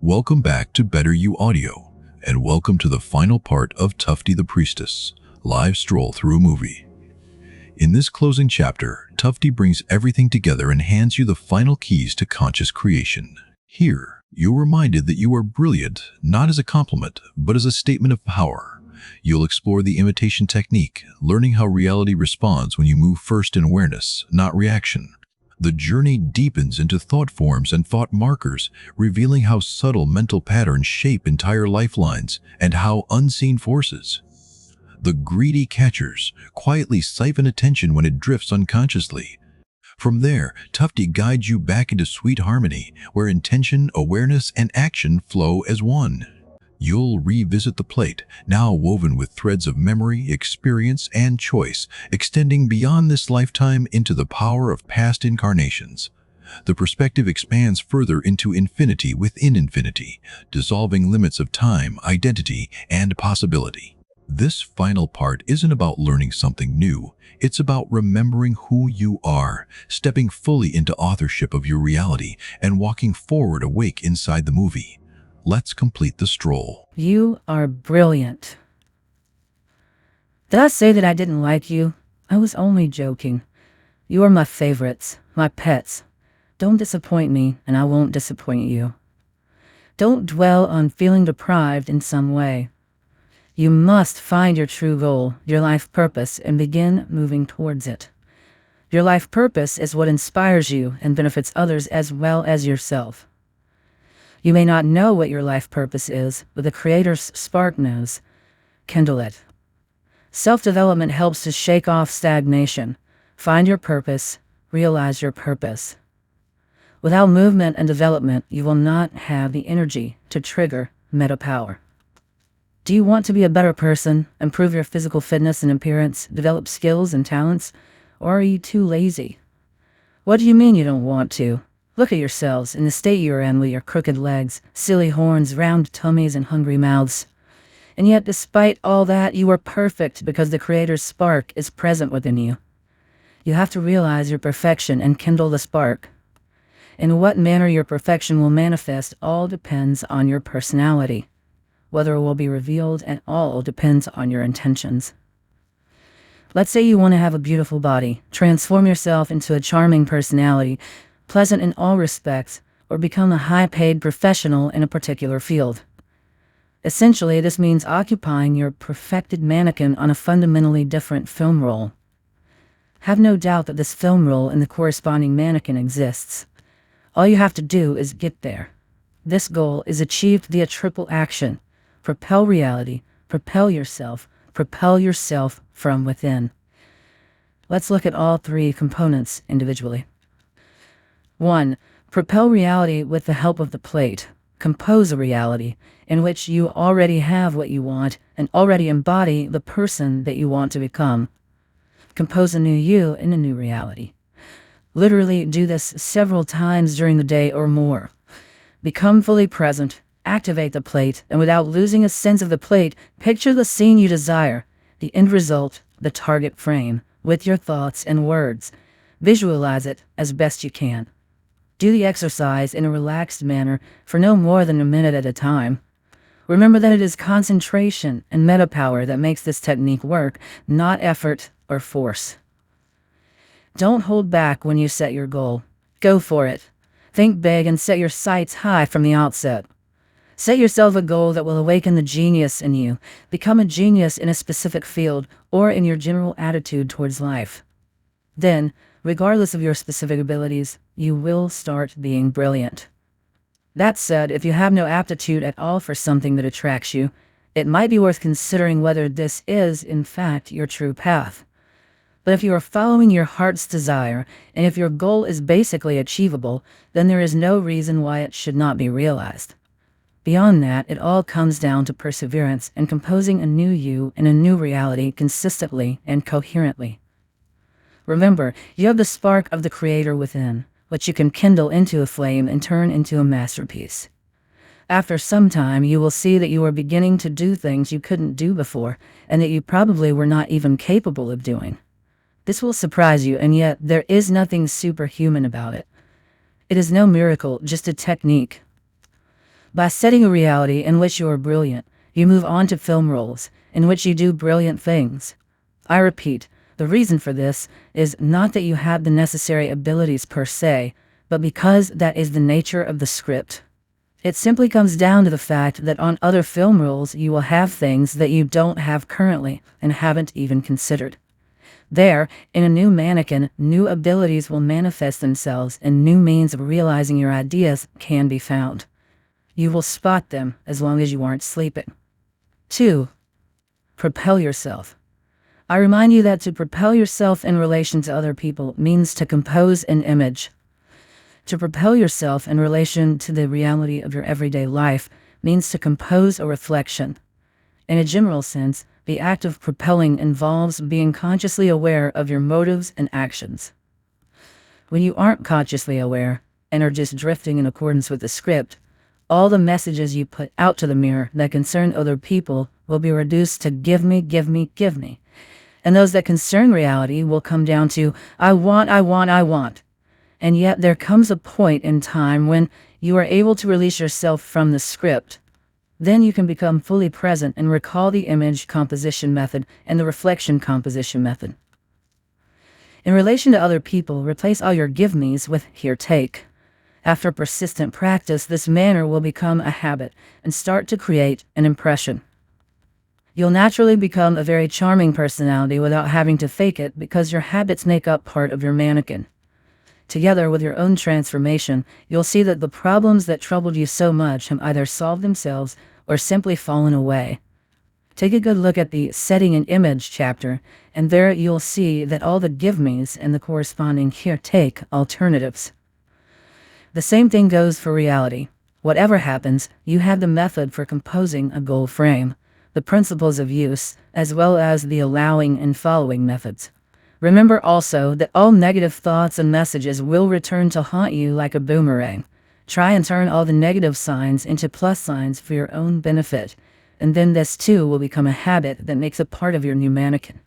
Welcome back to Better You Audio, and welcome to the final part of Tufti the Priestess, live stroll through a movie. In this closing chapter, Tufti brings everything together and hands you the final keys to conscious creation. Here, you're reminded that you are brilliant, not as a compliment, but as a statement of power. You'll explore the imitation technique, learning how reality responds when you move first in awareness, not reaction. The journey deepens into thought forms and thought markers, revealing how subtle mental patterns shape entire lifelines and how unseen forces, the greedy catchers, quietly siphon attention when it drifts unconsciously. From there, Tufti guides you back into sweet harmony, where intention, awareness, and action flow as one. You'll revisit the plate, now woven with threads of memory, experience, and choice, extending beyond this lifetime into the power of past incarnations. The perspective expands further into infinity within infinity, dissolving limits of time, identity, and possibility. This final part isn't about learning something new. It's about remembering who you are, stepping fully into authorship of your reality, and walking forward awake inside the movie. Let's complete the stroll. You are brilliant. Did I say that I didn't like you? I was only joking. You are my favorites, my pets. Don't disappoint me, and I won't disappoint you. Don't dwell on feeling deprived in some way. You must find your true goal, your life purpose, and begin moving towards it. Your life purpose is what inspires you and benefits others as well as yourself. You may not know what your life purpose is, but the Creator's spark knows. Kindle it. Self-development helps to shake off stagnation. Find your purpose, realize your purpose. Without movement and development, you will not have the energy to trigger meta power. Do you want to be a better person, improve your physical fitness and appearance, develop skills and talents, or are you too lazy? What do you mean you don't want to? Look at yourselves in the state you're in with your crooked legs, silly horns, round tummies, and hungry mouths. And yet, despite all that, you are perfect because the Creator's spark is present within you. You have to realize your perfection and kindle the spark. In what manner your perfection will manifest all depends on your personality. Whether it will be revealed and all depends on your intentions. Let's say you want to have a beautiful body, transform yourself into a charming personality, pleasant in all respects, or become a high-paid professional in a particular field. Essentially, this means occupying your perfected mannequin on a fundamentally different film role. Have no doubt that this film role and the corresponding mannequin exists. All you have to do is get there. This goal is achieved via triple action. Propel reality, propel yourself from within. Let's look at all three components individually. 1. Propel reality with the help of the plate. Compose a reality in which you already have what you want and already embody the person that you want to become. Compose a new you in a new reality. Literally do this several times during the day or more. Become fully present, activate the plate, and without losing a sense of the plate, picture the scene you desire, the end result, the target frame, with your thoughts and words. Visualize it as best you can. Do the exercise in a relaxed manner for no more than a minute at a time. Remember that it is concentration and meta power that makes this technique work, not effort or force. Don't hold back when you set your goal. Go for it. Think big and set your sights high from the outset. Set yourself a goal that will awaken the genius in you. Become a genius in a specific field or in your general attitude towards life. Then, regardless of your specific abilities, you will start being brilliant. That said, if you have no aptitude at all for something that attracts you, it might be worth considering whether this is, in fact, your true path. But if you are following your heart's desire, and if your goal is basically achievable, then there is no reason why it should not be realized. Beyond that, it all comes down to perseverance and composing a new you in a new reality consistently and coherently. Remember, you have the spark of the Creator within, which you can kindle into a flame and turn into a masterpiece. After some time, you will see that you are beginning to do things you couldn't do before, and that you probably were not even capable of doing. This will surprise you, and yet there is nothing superhuman about it. It is no miracle, just a technique. By setting a reality in which you are brilliant, you move on to film roles in which you do brilliant things. I repeat, the reason for this is not that you have the necessary abilities per se, but because that is the nature of the script. It simply comes down to the fact that on other film roles you will have things that you don't have currently and haven't even considered. There, in a new mannequin, new abilities will manifest themselves and new means of realizing your ideas can be found. You will spot them as long as you aren't sleeping. 2. Propel yourself. I remind you that to propel yourself in relation to other people means to compose an image. To propel yourself in relation to the reality of your everyday life means to compose a reflection. In a general sense, the act of propelling involves being consciously aware of your motives and actions. When you aren't consciously aware and are just drifting in accordance with the script, all the messages you put out to the mirror that concern other people will be reduced to give me, give me, give me. And those that concern reality will come down to I want, I want, I want. And yet there comes a point in time when you are able to release yourself from the script. Then you can become fully present and recall the image composition method and the reflection composition method. In relation to other people, replace all your give me's with here take. After persistent practice, this manner will become a habit and start to create an impression. You'll naturally become a very charming personality without having to fake it because your habits make up part of your mannequin. Together with your own transformation, you'll see that the problems that troubled you so much have either solved themselves or simply fallen away. Take a good look at the Setting an Image chapter, and there you'll see that all the give me's and the corresponding here take alternatives. The same thing goes for reality. Whatever happens, you have the method for composing a goal frame, the principles of use, as well as the allowing and following methods. Remember also that all negative thoughts and messages will return to haunt you like a boomerang. Try and turn all the negative signs into plus signs for your own benefit, and then this too will become a habit that makes a part of your new mannequin.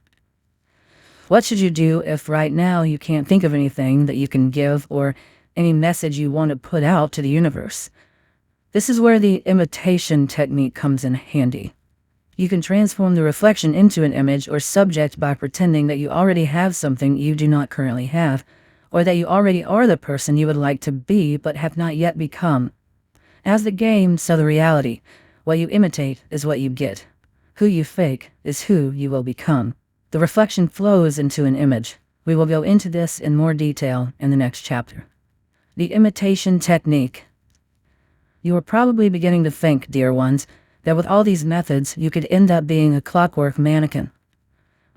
What should you do if right now you can't think of anything that you can give or any message you want to put out to the universe? This is where the imitation technique comes in handy. You can transform the reflection into an image or subject by pretending that you already have something you do not currently have, or that you already are the person you would like to be but have not yet become. As the game, so the reality. What you imitate is what you get. Who you fake is who you will become. The reflection flows into an image. We will go into this in more detail in the next chapter. The imitation technique. You are probably beginning to think, dear ones, that with all these methods, you could end up being a clockwork mannequin.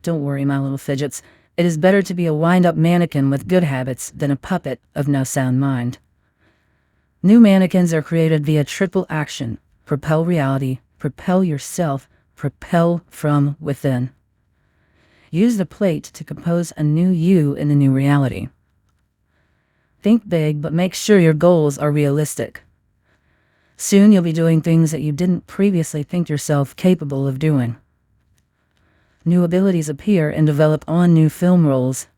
Don't worry, my little fidgets. It is better to be a wind-up mannequin with good habits than a puppet of no sound mind. New mannequins are created via triple action: propel reality, propel yourself, propel from within. Use the plate to compose a new you in the new reality. Think big, but make sure your goals are realistic. Soon you'll be doing things that you didn't previously think yourself capable of doing. New abilities appear and develop on new film roles.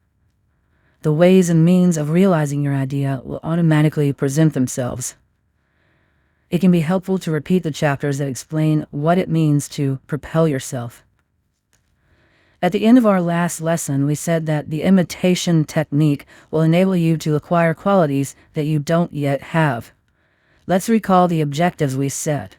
The ways and means of realizing your idea will automatically present themselves. It can be helpful to repeat the chapters that explain what it means to propel yourself. At the end of our last lesson, we said that the imitation technique will enable you to acquire qualities that you don't yet have. Let's recall the objectives we set.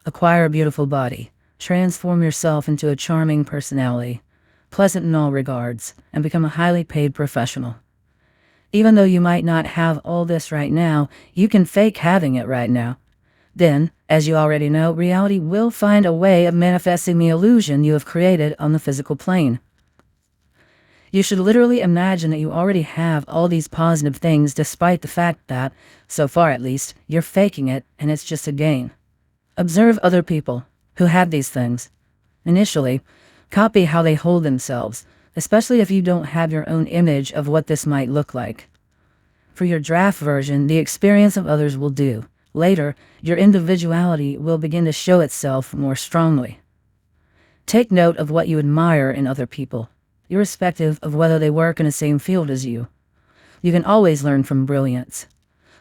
Acquire a beautiful body, transform yourself into a charming personality, pleasant in all regards, and become a highly paid professional. Even though you might not have all this right now, you can fake having it right now. Then, as you already know, reality will find a way of manifesting the illusion you have created on the physical plane. You should literally imagine that you already have all these positive things despite the fact that, so far at least, you're faking it and it's just a game. Observe other people who have these things. Initially, copy how they hold themselves, especially if you don't have your own image of what this might look like. For your draft version, the experience of others will do. Later, your individuality will begin to show itself more strongly. Take note of what you admire in other people, irrespective of whether they work in the same field as you. You can always learn from brilliance.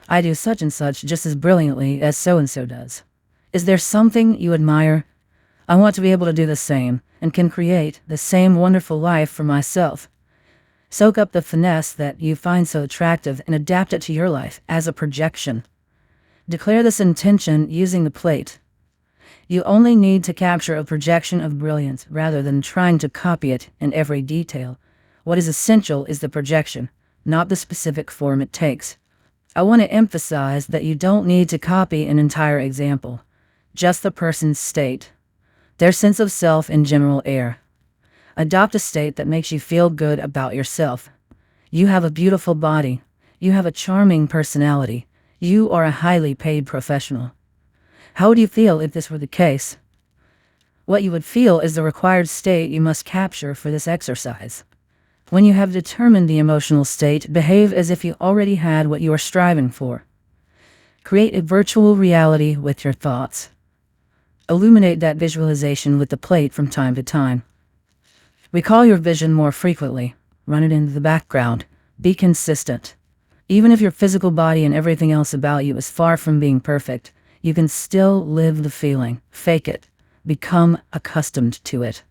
I do such and such just as brilliantly as so-and-so does. Is there something you admire? I want to be able to do the same, and can create the same wonderful life for myself. Soak up the finesse that you find so attractive and adapt it to your life as a projection. Declare this intention using the plate. You only need to capture a projection of brilliance rather than trying to copy it in every detail. What is essential is the projection, not the specific form it takes. I want to emphasize that you don't need to copy an entire example, just the person's state, their sense of self and general air. Adopt a state that makes you feel good about yourself. You have a beautiful body. You have a charming personality. You are a highly paid professional. How would you feel if this were the case? What you would feel is the required state you must capture for this exercise. When you have determined the emotional state, behave as if you already had what you are striving for. Create a virtual reality with your thoughts. Illuminate that visualization with the plate from time to time. Recall your vision more frequently. Run it into the background. Be consistent. Even if your physical body and everything else about you is far from being perfect, you can still live the feeling. Fake it. Become accustomed to it.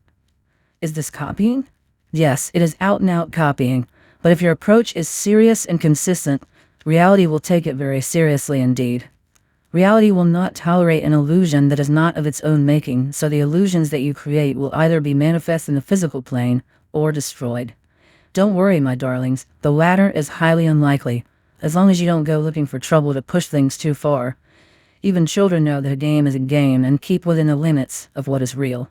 Is this copying? Yes, it is out-and-out copying, but if your approach is serious and consistent, reality will take it very seriously indeed. Reality will not tolerate an illusion that is not of its own making, so the illusions that you create will either be manifest in the physical plane or destroyed. Don't worry, my darlings, the latter is highly unlikely, as long as you don't go looking for trouble to push things too far. Even children know that a game is a game and keep within the limits of what is real.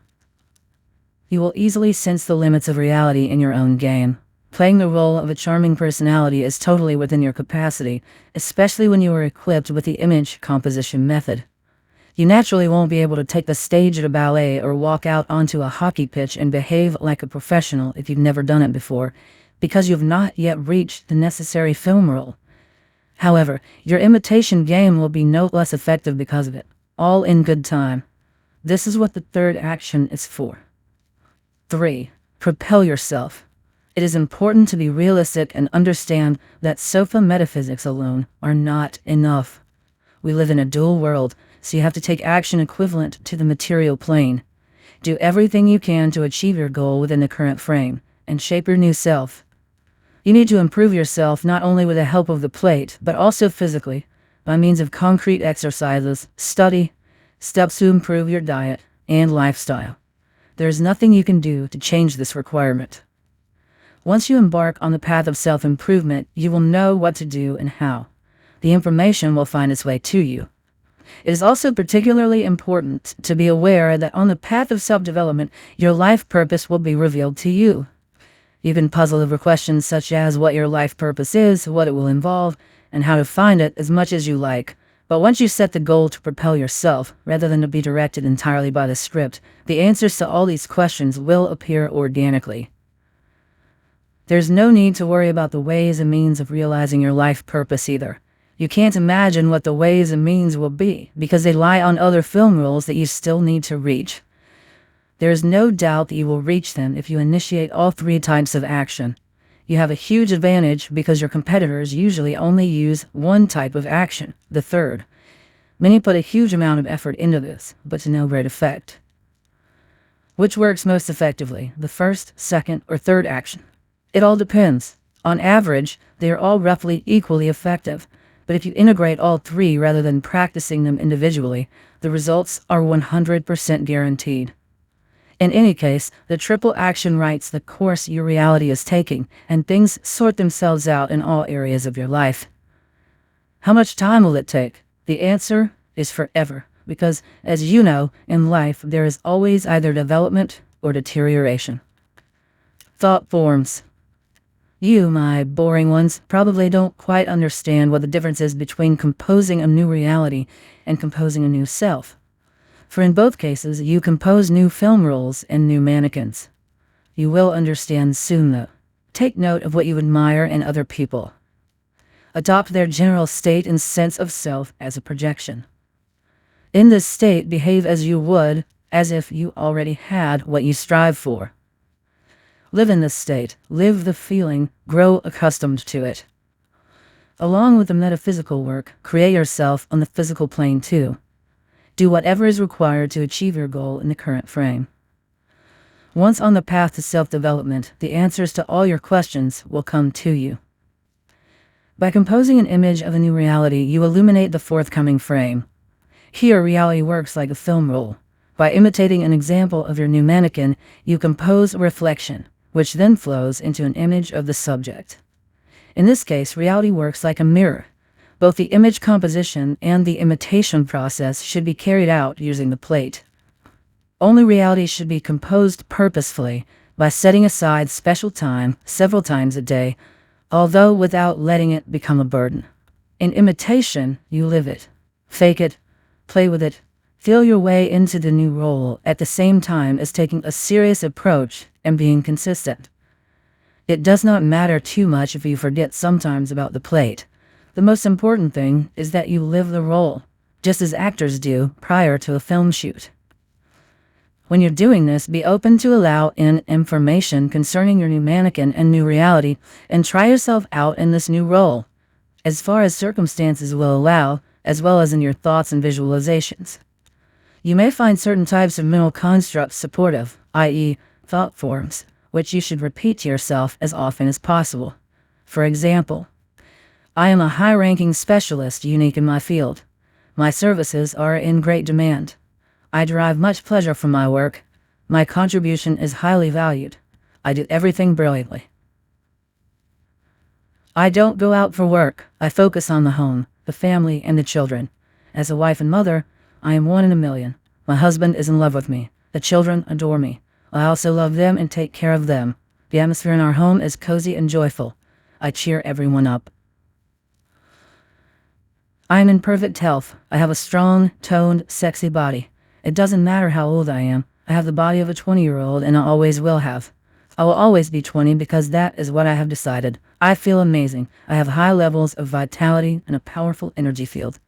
You will easily sense the limits of reality in your own game. Playing the role of a charming personality is totally within your capacity, especially when you are equipped with the image composition method. You naturally won't be able to take the stage at a ballet or walk out onto a hockey pitch and behave like a professional if you've never done it before, because you've not yet reached the necessary film role. However, your imitation game will be no less effective because of it, all in good time. This is what the third action is for. 3. Propel yourself. It is important to be realistic and understand that sofa metaphysics alone are not enough. We live in a dual world, so you have to take action equivalent to the material plane. Do everything you can to achieve your goal within the current frame, and shape your new self. You need to improve yourself not only with the help of the plate, but also physically, by means of concrete exercises, study, steps to improve your diet, and lifestyle. There is nothing you can do to change this requirement. Once you embark on the path of self-improvement, you will know what to do and how. The information will find its way to you. It is also particularly important to be aware that on the path of self-development, your life purpose will be revealed to you. You can puzzle over questions such as what your life purpose is, what it will involve, and how to find it as much as you like. But once you set the goal to propel yourself, rather than to be directed entirely by the script, the answers to all these questions will appear organically. There's no need to worry about the ways and means of realizing your life purpose either. You can't imagine what the ways and means will be, because they lie on other film roles that you still need to reach. There is no doubt that you will reach them if you initiate all 3 types of action. You have a huge advantage because your competitors usually only use one type of action, the third. Many put a huge amount of effort into this, but to no great effect. Which works most effectively, the first, second, or third action? It all depends. On average, they are all roughly equally effective, but if you integrate all 3 rather than practicing them individually, the results are 100% guaranteed. In any case, the triple action writes the course your reality is taking, and things sort themselves out in all areas of your life. How much time will it take? The answer is forever, because, as you know, in life there is always either development or deterioration. Thought forms. You, my boring ones, probably don't quite understand what the difference is between composing a new reality and composing a new self. For in both cases, you compose new film roles and new mannequins. You will understand soon, though. Take note of what you admire in other people. Adopt their general state and sense of self as a projection. In this state, behave as you would, as if you already had what you strive for. Live in this state, live the feeling, grow accustomed to it. Along with the metaphysical work, create yourself on the physical plane too. Do whatever is required to achieve your goal in the current frame. Once on the path to self-development, the answers to all your questions will come to you. By composing an image of a new reality, you illuminate the forthcoming frame. Here, reality works like a film roll. By imitating an example of your new mannequin, you compose a reflection, which then flows into an image of the subject. In this case, reality works like a mirror. Both the image composition and the imitation process should be carried out using the plate. Only reality should be composed purposefully by setting aside special time several times a day, although without letting it become a burden. In imitation, you live it, fake it, play with it, feel your way into the new role at the same time as taking a serious approach and being consistent. It does not matter too much if you forget sometimes about the plate. The most important thing is that you live the role, just as actors do prior to a film shoot. When you're doing this, be open to allow in information concerning your new mannequin and new reality, and try yourself out in this new role, as far as circumstances will allow, as well as in your thoughts and visualizations. You may find certain types of mental constructs supportive, i.e., thought forms, which you should repeat to yourself as often as possible. For example, I am a high-ranking specialist unique in my field. My services are in great demand. I derive much pleasure from my work. My contribution is highly valued. I do everything brilliantly. I don't go out for work. I focus on the home, the family, and the children. As a wife and mother, I am 1 in a million. My husband is in love with me. The children adore me. I also love them and take care of them. The atmosphere in our home is cozy and joyful. I cheer everyone up. I am in perfect health. I have a strong, toned, sexy body. It doesn't matter how old I am. I have the body of a 20-year-old and I always will have. I will always be 20 because that is what I have decided. I feel amazing. I have high levels of vitality and a powerful energy field.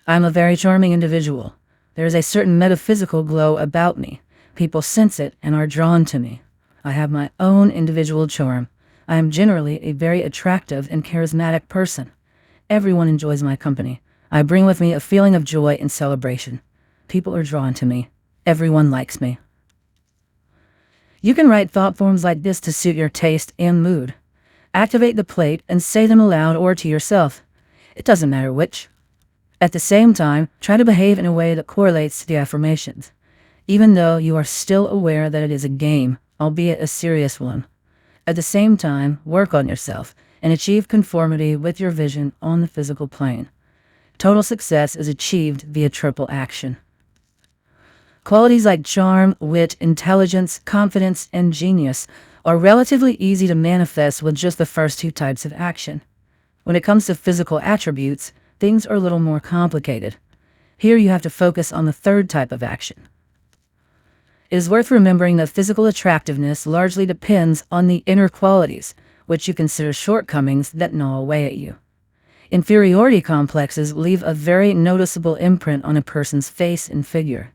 I am a very charming individual. There is a certain metaphysical glow about me. People sense it and are drawn to me. I have my own individual charm. I am generally a very attractive and charismatic person. Everyone enjoys my company. I bring with me a feeling of joy and celebration. People are drawn to me. Everyone likes me. You can write thought forms like this to suit your taste and mood. Activate the plate and say them aloud or to yourself. It doesn't matter which. At the same time, try to behave in a way that correlates to the affirmations, even though you are still aware that it is a game, albeit a serious one. At the same time, work on yourself and achieve conformity with your vision on the physical plane. Total success is achieved via triple action. Qualities like charm, wit, intelligence, confidence, and genius are relatively easy to manifest with just the first 2 types of action. When it comes to physical attributes, things are a little more complicated. Here you have to focus on the 3rd type of action. It is worth remembering that physical attractiveness largely depends on the inner qualities, which you consider shortcomings that gnaw away at you. Inferiority complexes leave a very noticeable imprint on a person's face and figure.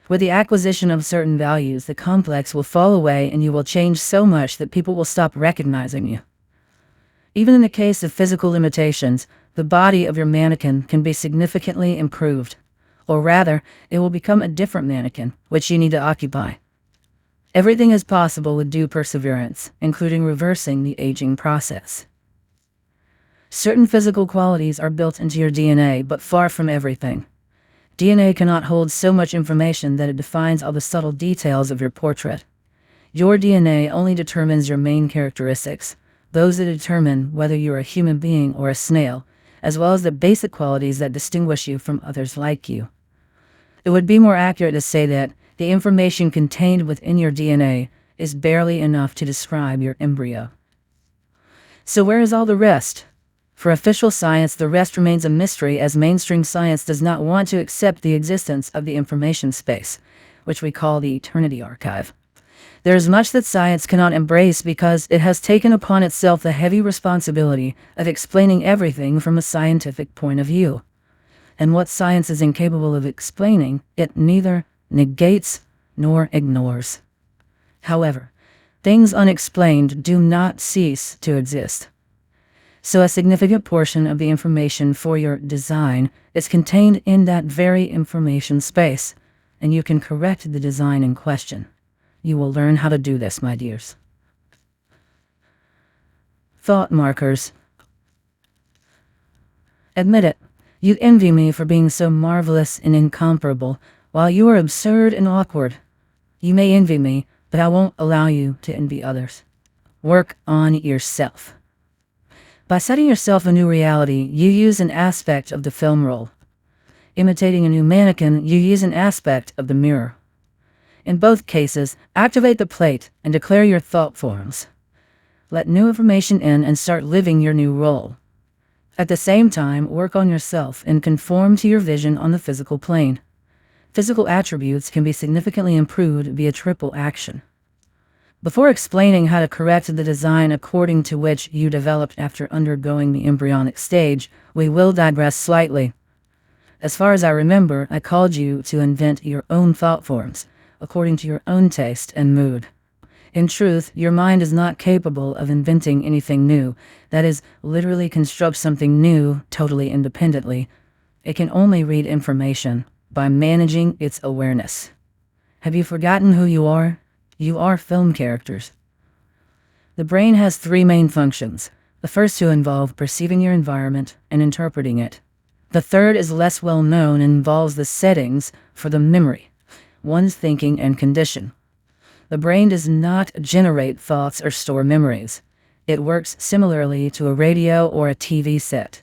With the acquisition of certain values, the complex will fall away and you will change so much that people will stop recognizing you. Even in the case of physical limitations, the body of your mannequin can be significantly improved. Or rather, it will become a different mannequin, which you need to occupy. Everything is possible with due perseverance, including reversing the aging process. Certain physical qualities are built into your DNA, but far from everything. DNA cannot hold so much information that it defines all the subtle details of your portrait. Your DNA only determines your main characteristics, those that determine whether you are a human being or a snail, as well as the basic qualities that distinguish you from others like you. It would be more accurate to say that the information contained within your DNA is barely enough to describe your embryo. So where is all the rest? For official science, the rest remains a mystery, as mainstream science does not want to accept the existence of the information space, which we call the eternity archive. There is much that science cannot embrace because it has taken upon itself the heavy responsibility of explaining everything from a scientific point of view. And what science is incapable of explaining, it neither negates nor ignores. However, things unexplained do not cease to exist. So a significant portion of the information for your design is contained in that very information space, and you can correct the design in question. You will learn how to do this, my dears. Thought markers. Admit it, you envy me for being so marvelous and incomparable, while you are absurd and awkward. You may envy me, but I won't allow you to envy others. Work on yourself. By setting yourself a new reality, you use an aspect of the film roll. Imitating a new mannequin, you use an aspect of the mirror. In both cases, activate the plate and declare your thought forms. Let new information in and start living your new role. At the same time, work on yourself and conform to your vision on the physical plane. Physical attributes can be significantly improved via triple action. Before explaining how to correct the design according to which you developed after undergoing the embryonic stage, we will digress slightly. As far as I remember, I called you to invent your own thought forms, according to your own taste and mood. In truth, your mind is not capable of inventing anything new, that is, literally construct something new totally independently. It can only read information by managing its awareness. Have you forgotten who you are? You are film characters. The brain has three main functions. The first two involve perceiving your environment and interpreting it. The third is less well known and involves the settings for the memory, one's thinking and condition. The brain does not generate thoughts or store memories. It works similarly to a radio or a TV set.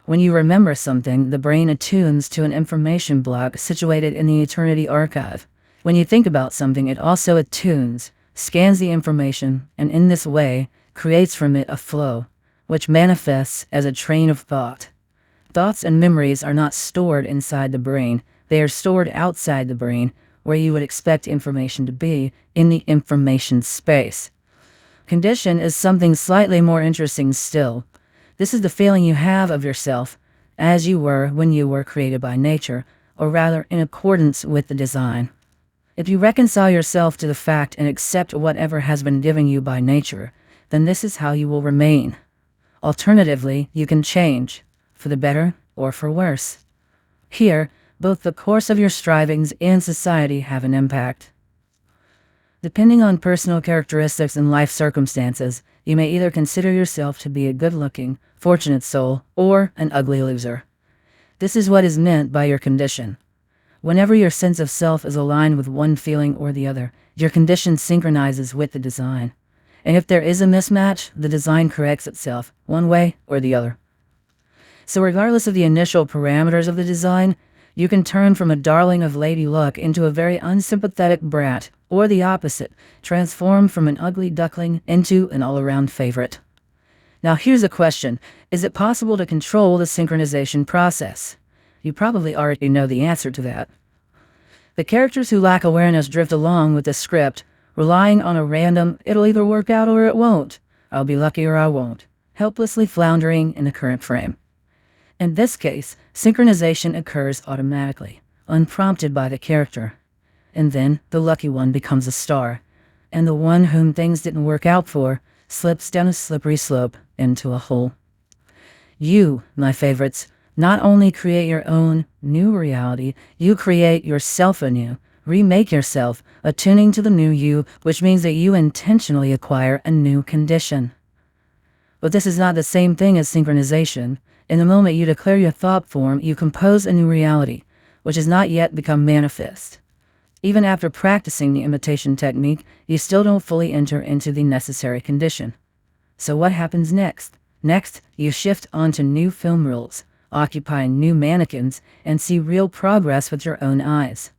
When you remember something, the brain attunes to an information block situated in the eternity archive. When you think about something, it also attunes, scans the information, and in this way, creates from it a flow, which manifests as a train of thought. Thoughts and memories are not stored inside the brain. They are stored outside the brain, where you would expect information to be, in the information space. Condition is something slightly more interesting still. This is the feeling you have of yourself as you were when you were created by nature, or rather in accordance with the design. If you reconcile yourself to the fact and accept whatever has been given you by nature, then this is how you will remain. Alternatively, you can change, for the better or for worse. Here, both the course of your strivings and society have an impact. Depending on personal characteristics and life circumstances, you may either consider yourself to be a good-looking, fortunate soul, or an ugly loser. This is what is meant by your condition. Whenever your sense of self is aligned with one feeling or the other, your condition synchronizes with the design. And if there is a mismatch, the design corrects itself, one way or the other. So regardless of the initial parameters of the design, you can turn from a darling of lady luck into a very unsympathetic brat, or the opposite, transform from an ugly duckling into an all-around favorite. Now here's a question. Is it possible to control the synchronization process? You probably already know the answer to that. The characters who lack awareness drift along with the script, relying on a random, it'll either work out or it won't, I'll be lucky or I won't, helplessly floundering in the current frame. In this case, synchronization occurs automatically, unprompted by the character. And then the lucky one becomes a star, and the one whom things didn't work out for slips down a slippery slope into a hole. You, my favorites, not only create your own new reality, you create yourself anew, remake yourself, attuning to the new you, which means that you intentionally acquire a new condition. But this is not the same thing as synchronization. In the moment you declare your thought form, you compose a new reality, which has not yet become manifest. Even after practicing the imitation technique, you still don't fully enter into the necessary condition. So what happens next? Next, you shift onto new film reels, occupy new mannequins, and see real progress with your own eyes.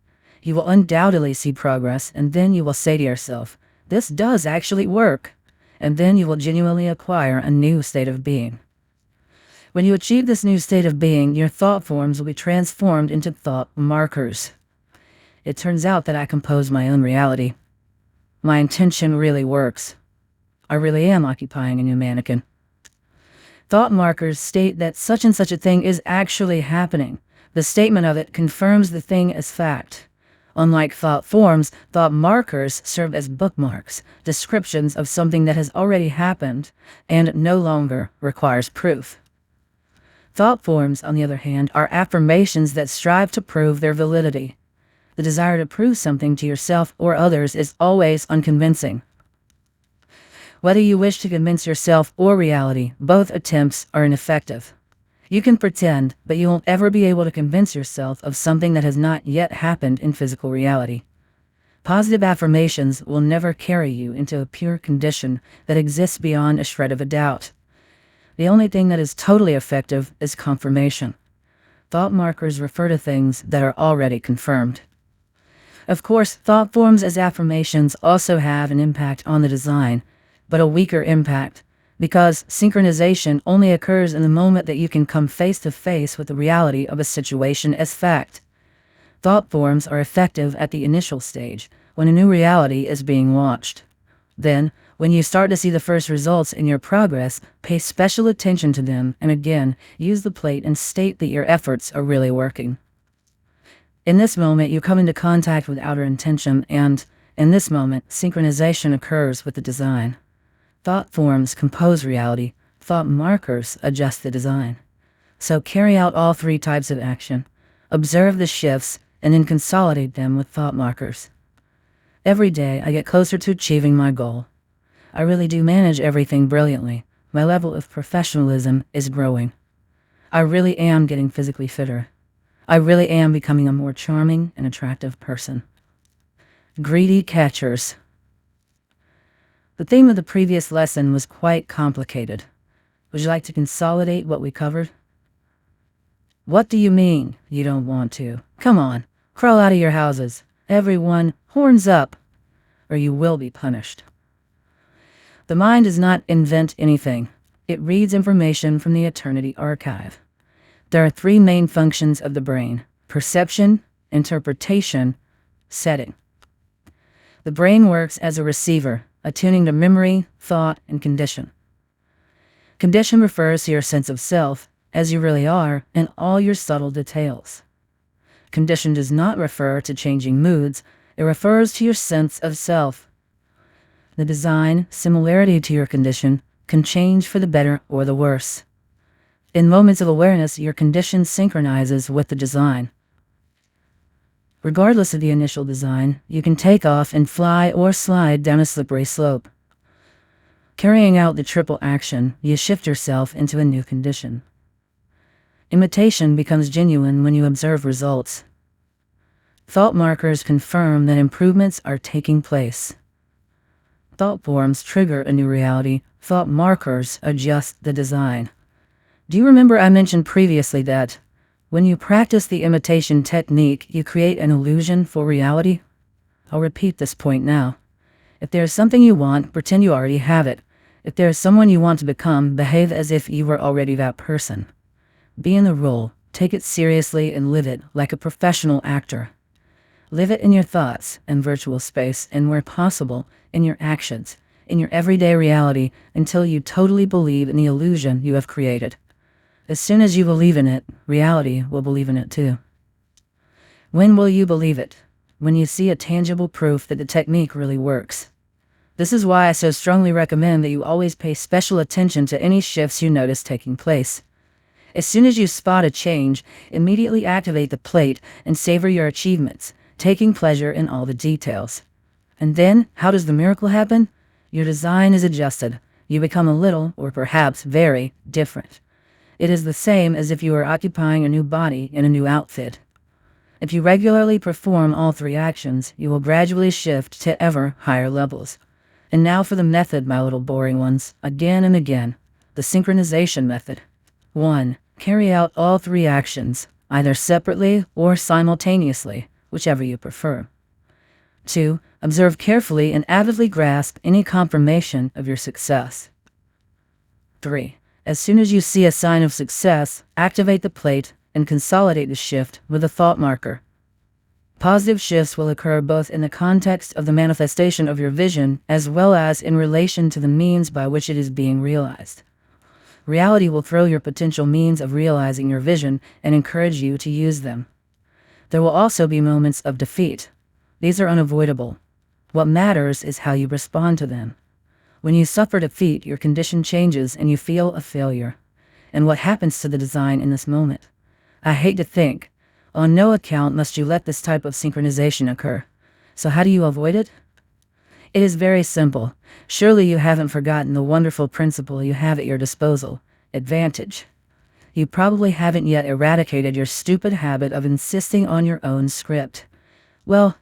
You will undoubtedly see progress, and then you will say to yourself, this does actually work. And then you will genuinely acquire a new state of being. When you achieve this new state of being, your thought forms will be transformed into thought markers. It turns out that I compose my own reality. My intention really works. I really am occupying a new mannequin. Thought markers state that such and such a thing is actually happening. The statement of it confirms the thing as fact. Unlike thought forms, thought markers serve as bookmarks, descriptions of something that has already happened and no longer requires proof. Thought forms, on the other hand, are affirmations that strive to prove their validity. The desire to prove something to yourself or others is always unconvincing. Whether you wish to convince yourself or reality, both attempts are ineffective. You can pretend, but you won't ever be able to convince yourself of something that has not yet happened in physical reality. Positive affirmations will never carry you into a pure condition that exists beyond a shred of a doubt. The only thing that is totally effective is confirmation. Thought markers refer to things that are already confirmed. Of course, thought forms as affirmations also have an impact on the design, but a weaker impact, because synchronization only occurs in the moment that you can come face to face with the reality of a situation as fact. Thought forms are effective at the initial stage, when a new reality is being launched. Then, when you start to see the first results in your progress, pay special attention to them and again, use the plate and state that your efforts are really working. In this moment, you come into contact with outer intention and, in this moment, synchronization occurs with the design. Thought forms compose reality, thought markers adjust the design. So carry out all three types of action, observe the shifts, and then consolidate them with thought markers. Every day, I get closer to achieving my goal. I really do manage everything brilliantly. My level of professionalism is growing. I really am getting physically fitter. I really am becoming a more charming and attractive person. Greedy catchers. The theme of the previous lesson was quite complicated. Would you like to consolidate what we covered? What do you mean, you don't want to? Come on, crawl out of your houses. Everyone, horns up, or you will be punished. The mind does not invent anything. It reads information from the eternity archive. There are three main functions of the brain: perception, interpretation, setting. The brain works as a receiver, attuning to memory, thought, and condition. Condition refers to your sense of self, as you really are, in all your subtle details. Condition does not refer to changing moods, it refers to your sense of self. The design, similarity to your condition, can change for the better or the worse. In moments of awareness, your condition synchronizes with the design. Regardless of the initial design, you can take off and fly or slide down a slippery slope. Carrying out the triple action, you shift yourself into a new condition. Imitation becomes genuine when you observe results. Thought markers confirm that improvements are taking place. Thought forms trigger a new reality. Thought markers adjust the design. Do you remember I mentioned previously that when you practice the imitation technique, you create an illusion for reality? I'll repeat this point now. If there is something you want, pretend you already have it. If there is someone you want to become, behave as if you were already that person. Be in the role, take it seriously, and live it like a professional actor. Live it in your thoughts and virtual space, and where possible, in your actions, in your everyday reality, until you totally believe in the illusion you have created. As soon as you believe in it, reality will believe in it too. When will you believe it? When you see a tangible proof that the technique really works. This is why I so strongly recommend that you always pay special attention to any shifts you notice taking place. As soon as you spot a change, immediately activate the plate and savor your achievements, taking pleasure in all the details. And then, how does the miracle happen? Your design is adjusted. You become a little, or perhaps very, different. It is the same as if you were occupying a new body in a new outfit. If you regularly perform all three actions, you will gradually shift to ever higher levels. And now for the method, my little boring ones, again and again. The synchronization method. 1. Carry out all three actions, either separately or simultaneously, whichever you prefer. 2. Observe carefully and avidly grasp any confirmation of your success. 3. As soon as you see a sign of success, activate the plate and consolidate the shift with a thought marker. Positive shifts will occur both in the context of the manifestation of your vision as well as in relation to the means by which it is being realized. Reality will throw your potential means of realizing your vision and encourage you to use them. There will also be moments of defeat, These are unavoidable. What matters is how you respond to them. When you suffer defeat, your condition changes and you feel a failure. And what happens to the design in this moment? I hate to think. On no account must you let this type of synchronization occur. So how do you avoid it? It is very simple. Surely you haven't forgotten the wonderful principle you have at your disposal: advantage. You probably haven't yet eradicated your stupid habit of insisting on your own script. Well,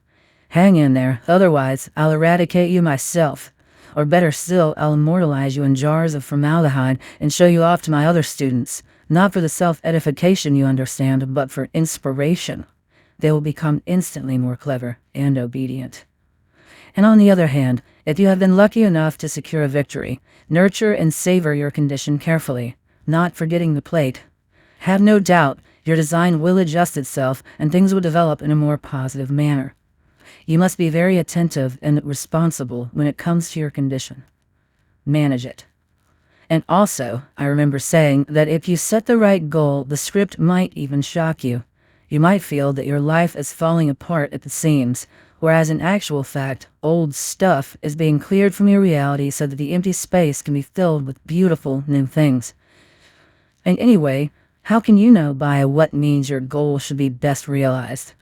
hang in there, otherwise I'll eradicate you myself. Or better still, I'll immortalize you in jars of formaldehyde and show you off to my other students, not for the self-edification, you understand, but for inspiration. They will become instantly more clever and obedient. And on the other hand, if you have been lucky enough to secure a victory, nurture and savor your condition carefully, not forgetting the plate. Have no doubt, your design will adjust itself and things will develop in a more positive manner. You must be very attentive and responsible when it comes to your condition. Manage it. And also, I remember saying that if you set the right goal, the script might even shock you. You might feel that your life is falling apart at the seams, whereas in actual fact, old stuff is being cleared from your reality so that the empty space can be filled with beautiful new things. And anyway, how can you know by what means your goal should be best realized?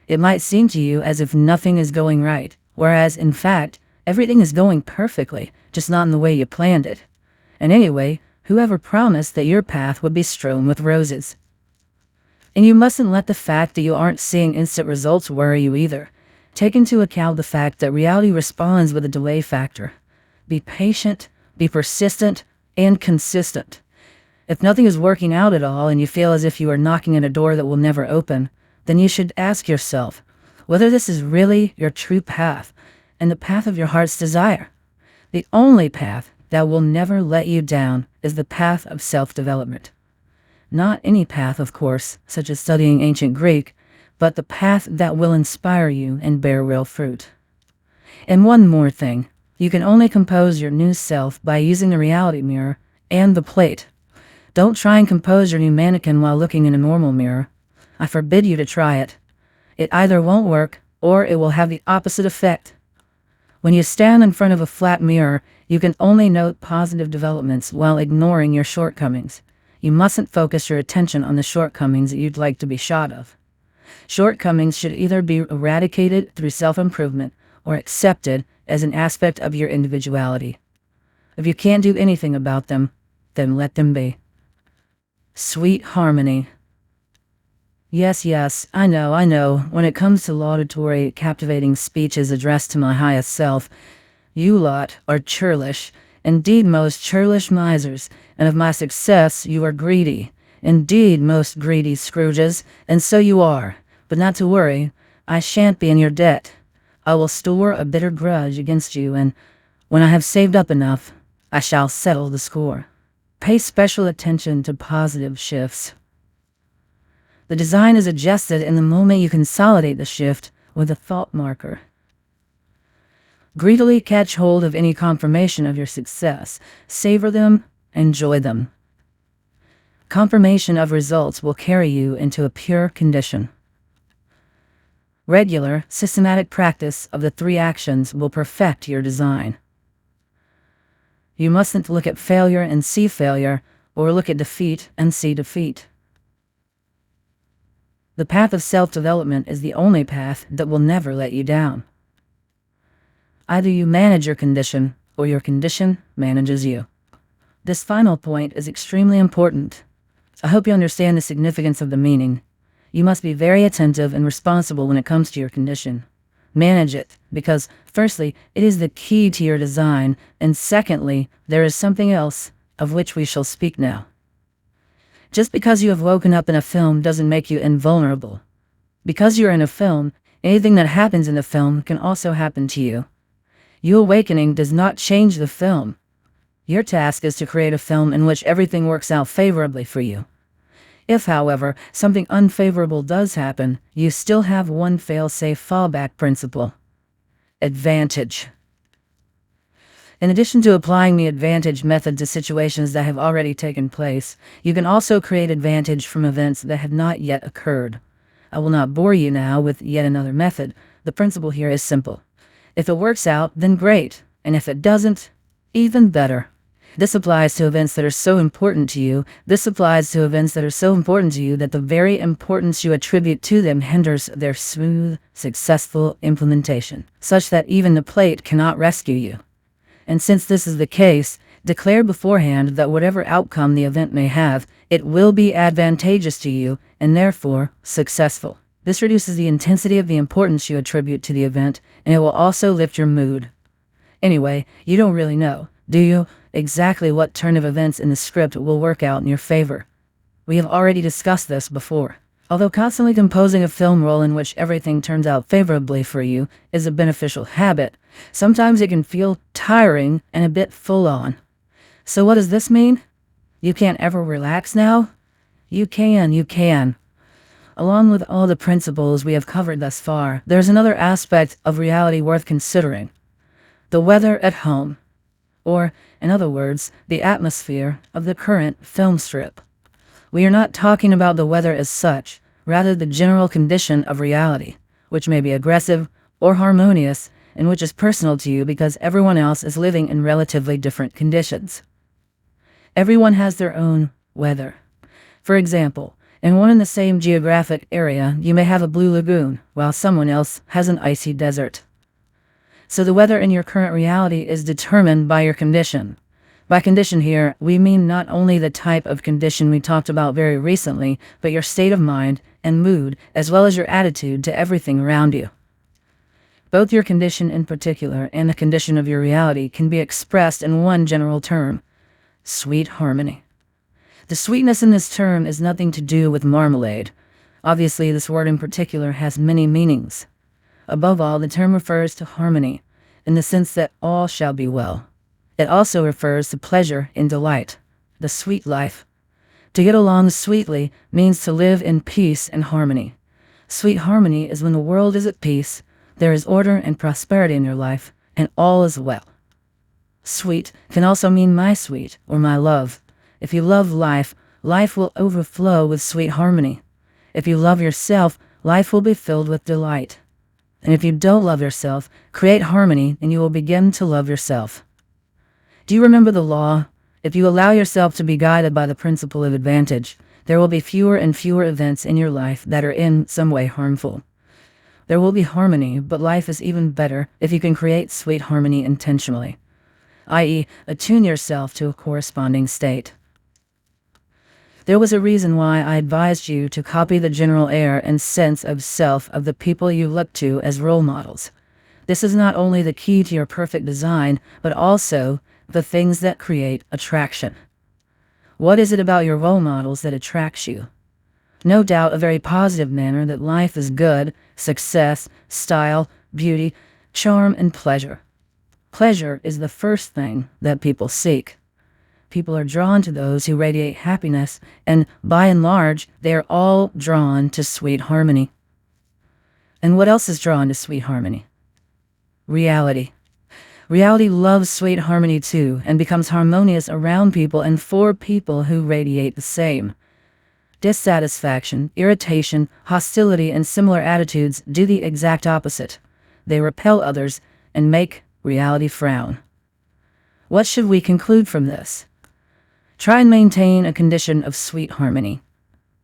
It might seem to you as if nothing is going right, whereas in fact, everything is going perfectly, just not in the way you planned it. And anyway, whoever promised that your path would be strewn with roses? And you mustn't let the fact that you aren't seeing instant results worry you either. Take into account the fact that reality responds with a delay factor. Be patient, be persistent, and consistent. If nothing is working out at all and you feel as if you are knocking at a door that will never open, then you should ask yourself whether this is really your true path and the path of your heart's desire. The only path that will never let you down is the path of self-development. Not any path, of course, such as studying ancient Greek, but the path that will inspire you and bear real fruit. And one more thing, you can only compose your new self by using the reality mirror and the plate. Don't try and compose your new mannequin while looking in a normal mirror. I forbid you to try it. It either won't work, or it will have the opposite effect. When you stand in front of a flat mirror, you can only note positive developments while ignoring your shortcomings. You mustn't focus your attention on the shortcomings that you'd like to be shot of. Shortcomings should either be eradicated through self-improvement or accepted as an aspect of your individuality. If you can't do anything about them, then let them be. Sweet harmony. Yes, I know, when it comes to laudatory, captivating speeches addressed to my highest self, you lot are churlish, indeed most churlish misers, and of my success you are greedy, indeed most greedy Scrooges, and so you are. But not to worry, I shan't be in your debt. I will store a bitter grudge against you, and when I have saved up enough, I shall settle the score. Pay special attention to positive shifts. The design is adjusted in the moment you consolidate the shift with a thought marker. Greedily catch hold of any confirmation of your success. Savor them, enjoy them. Confirmation of results will carry you into a pure condition. Regular, systematic practice of the 3 actions will perfect your design. You mustn't look at failure and see failure, or look at defeat and see defeat. The path of self-development is the only path that will never let you down. Either you manage your condition, or your condition manages you. This final point is extremely important. I hope you understand the significance of the meaning. You must be very attentive and responsible when it comes to your condition. Manage it, because, firstly, it is the key to your design, and secondly, there is something else, of which we shall speak now. Just because you have woken up in a film doesn't make you invulnerable. Because you're in a film, anything that happens in the film can also happen to you. You awakening does not change the film. Your task is to create a film in which everything works out favorably for you. If, however, something unfavorable does happen, you still have one fail-safe fallback principle. Advantage. In addition to applying the advantage method to situations that have already taken place, you can also create advantage from events that have not yet occurred. I will not bore you now with yet another method. The principle here is simple. If it works out, then great, and if it doesn't, even better. This applies to events that are so important to you. This applies to events that are so important to you that the very importance you attribute to them hinders their smooth, successful implementation, such that even the plate cannot rescue you. And since this is the case, declare beforehand that whatever outcome the event may have, it will be advantageous to you and therefore successful. This reduces the intensity of the importance you attribute to the event, and it will also lift your mood. Anyway, you don't really know, do you, exactly what turn of events in the script will work out in your favor? We have already discussed this before. Although constantly composing a film role in which everything turns out favorably for you is a beneficial habit, sometimes it can feel tiring and a bit full-on. So what does this mean? You can't ever relax now? You can. Along with all the principles we have covered thus far, there's another aspect of reality worth considering. The weather at home. Or, in other words, the atmosphere of the current film strip. We are not talking about the weather as such, rather the general condition of reality, which may be aggressive or harmonious, and which is personal to you because everyone else is living in relatively different conditions. Everyone has their own weather. For example, in one and the same geographic area, you may have a blue lagoon, while someone else has an icy desert. So the weather in your current reality is determined by your condition. By condition here, we mean not only the type of condition we talked about very recently, but your state of mind and mood, as well as your attitude to everything around you. Both your condition in particular and the condition of your reality can be expressed in one general term: sweet harmony. The sweetness in this term is nothing to do with marmalade. Obviously, this word in particular has many meanings. Above all, the term refers to harmony, in the sense that all shall be well. It also refers to pleasure and delight, the sweet life. To get along sweetly means to live in peace and harmony. Sweet harmony is when the world is at peace, there is order and prosperity in your life, and all is well. Sweet can also mean my sweet or my love. If you love life, life will overflow with sweet harmony. If you love yourself, life will be filled with delight. And if you don't love yourself, create harmony and you will begin to love yourself. Do you remember the law? If you allow yourself to be guided by the principle of advantage, there will be fewer and fewer events in your life that are in some way harmful. There will be harmony, but life is even better if you can create sweet harmony intentionally, i.e., attune yourself to a corresponding state. There was a reason why I advised you to copy the general air and sense of self of the people you look to as role models. This is not only the key to your perfect design, but also the things that create attraction. What is it about your role models that attracts you? No doubt a very positive manner that life is good, success, style, beauty, charm, and pleasure. Pleasure is the first thing that people seek. People are drawn to those who radiate happiness, and by and large, they are all drawn to sweet harmony. And what else is drawn to sweet harmony? Reality. Reality loves sweet harmony too, and becomes harmonious around people and for people who radiate the same. Dissatisfaction, irritation, hostility, and similar attitudes do the exact opposite. They repel others and make reality frown. What should we conclude from this? Try and maintain a condition of sweet harmony.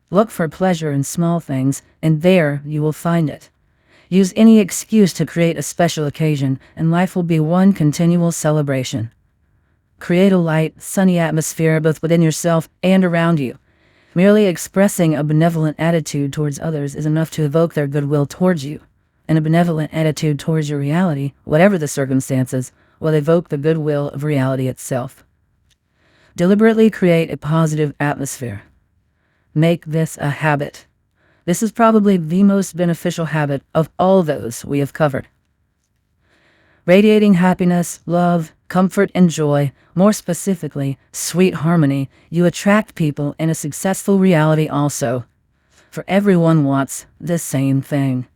Look for pleasure in small things, and there you will find it. Use any excuse to create a special occasion, and life will be one continual celebration. Create a light, sunny atmosphere both within yourself and around you. Merely expressing a benevolent attitude towards others is enough to evoke their goodwill towards you, and a benevolent attitude towards your reality, whatever the circumstances, will evoke the goodwill of reality itself. Deliberately create a positive atmosphere. Make this a habit. This is probably the most beneficial habit of all those we have covered. Radiating happiness, love, comfort, and joy, more specifically, sweet harmony, you attract people in a successful reality also. For everyone wants the same thing.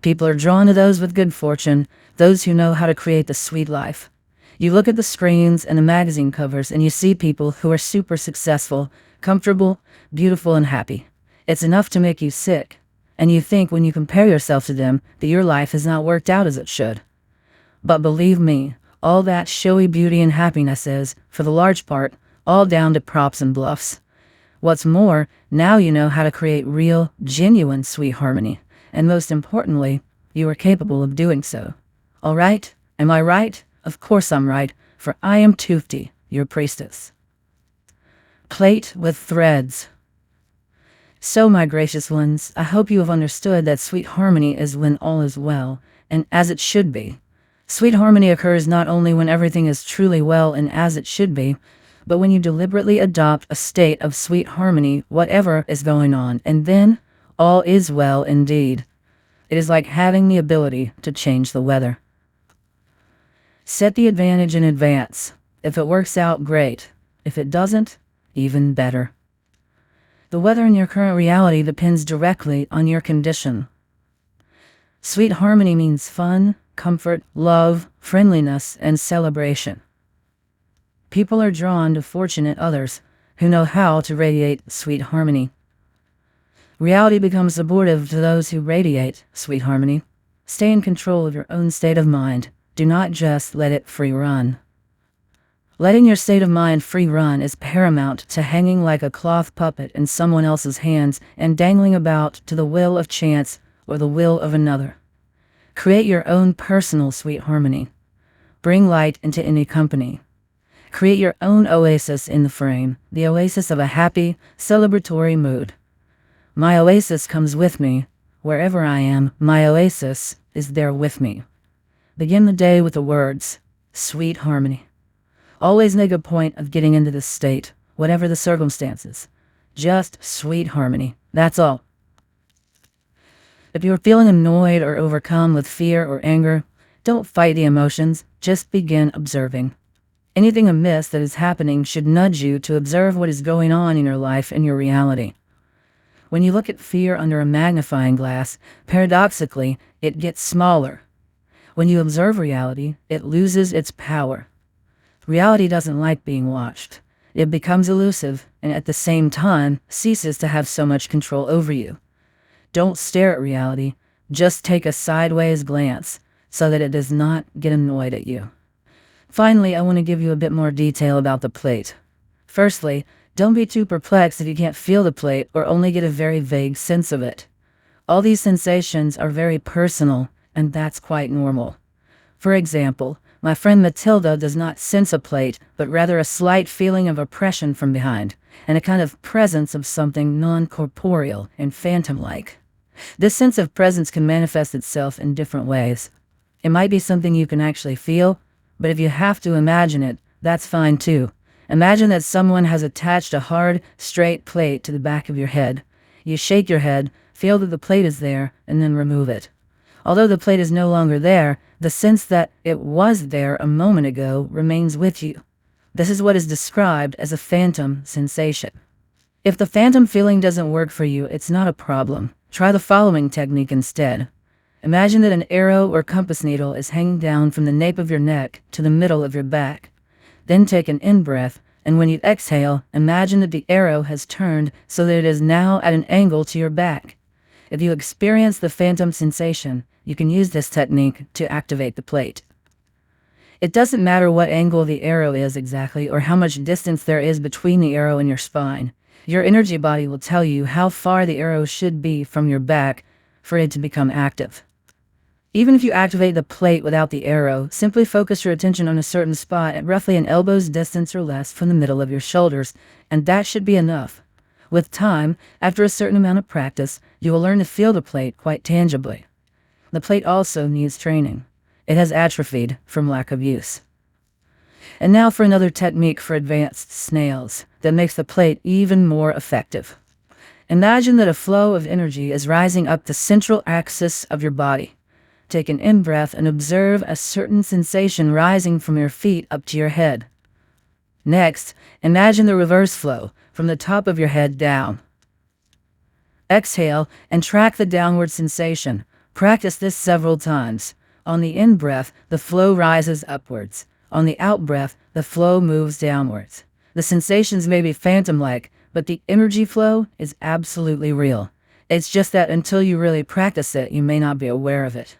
People are drawn to those with good fortune, those who know how to create the sweet life. You look at the screens and the magazine covers and you see people who are super successful, comfortable, beautiful, and happy. It's enough to make you sick. and you think when you compare yourself to them that your life has not worked out as it should. But believe me, all that showy beauty and happiness is, for the large part, all down to props and bluffs. What's more, now you know how to create real, genuine sweet harmony, and most importantly, you are capable of doing so. All right? Am I right? Of course I'm right, for I am Tufti, your priestess. Plait with threads. So, my gracious ones, I hope you have understood that sweet harmony is when all is well, and as it should be. Sweet harmony occurs not only when everything is truly well and as it should be, but when you deliberately adopt a state of sweet harmony, whatever is going on, and then all is well indeed. It is like having the ability to change the weather. Set the advantage in advance. If it works out, great. If it doesn't, even better. The weather in your current reality depends directly on your condition. Sweet harmony means fun, comfort, love, friendliness, and celebration. People are drawn to fortunate others who know how to radiate sweet harmony. Reality becomes supportive to those who radiate sweet harmony. Stay in control of your own state of mind. Do not just let it free run. Letting your state of mind free run is paramount to hanging like a cloth puppet in someone else's hands and dangling about to the will of chance or the will of another. Create your own personal sweet harmony. Bring light into any company. Create your own oasis in the frame, the oasis of a happy, celebratory mood. My oasis comes with me. Wherever I am, my oasis is there with me. Begin the day with the words, sweet harmony. Always make a point of getting into this state, whatever the circumstances. Just sweet harmony. That's all. If you're feeling annoyed or overcome with fear or anger, don't fight the emotions, just begin observing. Anything amiss that is happening should nudge you to observe what is going on in your life and your reality. When you look at fear under a magnifying glass, paradoxically, it gets smaller. When you observe reality, it loses its power. Reality doesn't like being watched. It becomes elusive and at the same time ceases to have so much control over you. Don't stare at reality, just take a sideways glance so that it does not get annoyed at you. Finally, I want to give you a bit more detail about the plate. Firstly, don't be too perplexed if you can't feel the plate or only get a very vague sense of it. All these sensations are very personal, and that's quite normal. For example, my friend Matilda does not sense a plate, but rather a slight feeling of oppression from behind, and a kind of presence of something non-corporeal and phantom-like. This sense of presence can manifest itself in different ways. It might be something you can actually feel, but if you have to imagine it, that's fine too. Imagine that someone has attached a hard, straight plate to the back of your head. You shake your head, feel that the plate is there, and then remove it. Although the plate is no longer there, the sense that it was there a moment ago remains with you. This is what is described as a phantom sensation. If the phantom feeling doesn't work for you, it's not a problem. Try the following technique instead. Imagine that an arrow or compass needle is hanging down from the nape of your neck to the middle of your back. Then take an in-breath, and when you exhale, imagine that the arrow has turned so that it is now at an angle to your back. If you experience the phantom sensation, you can use this technique to activate the plate. It doesn't matter what angle the arrow is exactly or how much distance there is between the arrow and your spine. Your energy body will tell you how far the arrow should be from your back for it to become active. Even if you activate the plate without the arrow, simply focus your attention on a certain spot at roughly an elbow's distance or less from the middle of your shoulders, and that should be enough. With time, after a certain amount of practice, you will learn to feel the plate quite tangibly. The plate also needs training. It has atrophied from lack of use. And now for another technique for advanced snails that makes the plate even more effective. Imagine that a flow of energy is rising up the central axis of your body. Take an in-breath and observe a certain sensation rising from your feet up to your head. Next, imagine the reverse flow from the top of your head down. Exhale and track the downward sensation. Practice this several times. On the in-breath, the flow rises upwards. On the out-breath, the flow moves downwards. The sensations may be phantom-like, but the energy flow is absolutely real. It's just that until you really practice it, you may not be aware of it.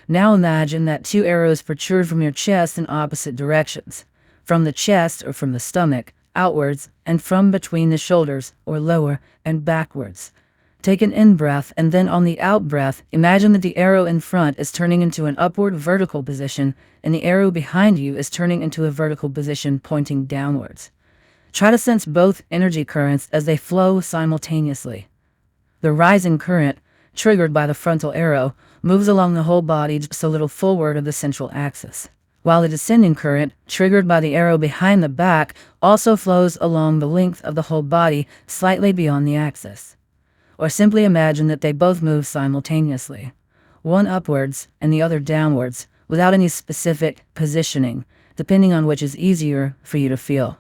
Now imagine that two arrows protrude from your chest in opposite directions, from the chest or from the stomach, outwards, and from between the shoulders, or lower, and backwards. Take an in-breath, and then on the out-breath, imagine that the arrow in front is turning into an upward vertical position, and the arrow behind you is turning into a vertical position pointing downwards. Try to sense both energy currents as they flow simultaneously. The rising current, triggered by the frontal arrow, moves along the whole body just a little forward of the central axis, while the descending current, triggered by the arrow behind the back, also flows along the length of the whole body slightly beyond the axis. Or simply imagine that they both move simultaneously, one upwards and the other downwards, without any specific positioning, depending on which is easier for you to feel.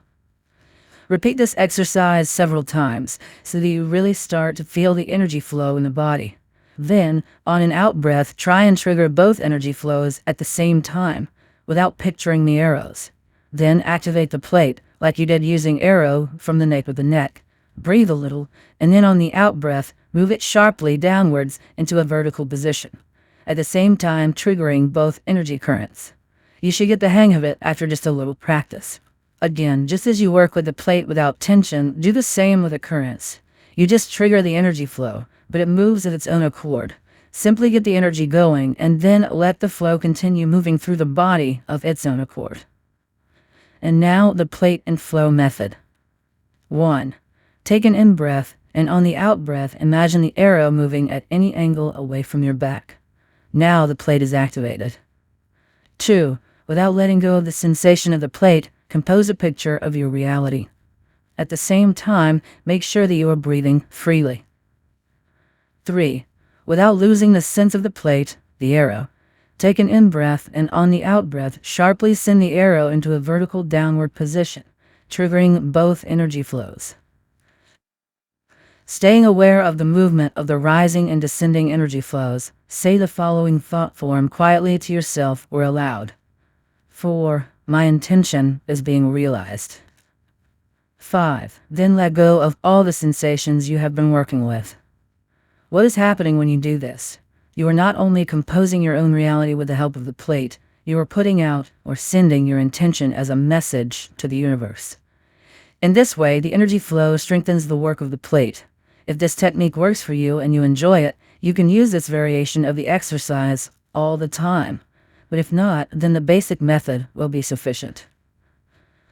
Repeat this exercise several times so that you really start to feel the energy flow in the body. Then, on an out-breath, try and trigger both energy flows at the same time, without picturing the arrows. Then activate the plate, like you did using arrow from the nape of the neck. Breathe a little, and then on the out-breath, move it sharply downwards into a vertical position, at the same time triggering both energy currents. You should get the hang of it after just a little practice. Again, just as you work with the plate without tension, do the same with the currents. You just trigger the energy flow, but it moves of its own accord. Simply get the energy going, and then let the flow continue moving through the body of its own accord. And now the plate and flow method. 1. Take an in-breath, and on the out-breath, imagine the arrow moving at any angle away from your back. Now the plate is activated. 2. Without letting go of the sensation of the plate, compose a picture of your reality. At the same time, make sure that you are breathing freely. 3. Without losing the sense of the plate, the arrow, take an in-breath, and on the out-breath, sharply send the arrow into a vertical downward position, triggering both energy flows. Staying aware of the movement of the rising and descending energy flows, say the following thought form quietly to yourself or aloud. 4. My intention is being realized. 5. Then let go of all the sensations you have been working with. What is happening when you do this? You are not only composing your own reality with the help of the plate, you are putting out or sending your intention as a message to the universe. In this way, the energy flow strengthens the work of the plate. If this technique works for you and you enjoy it, you can use this variation of the exercise all the time. But if not, then the basic method will be sufficient.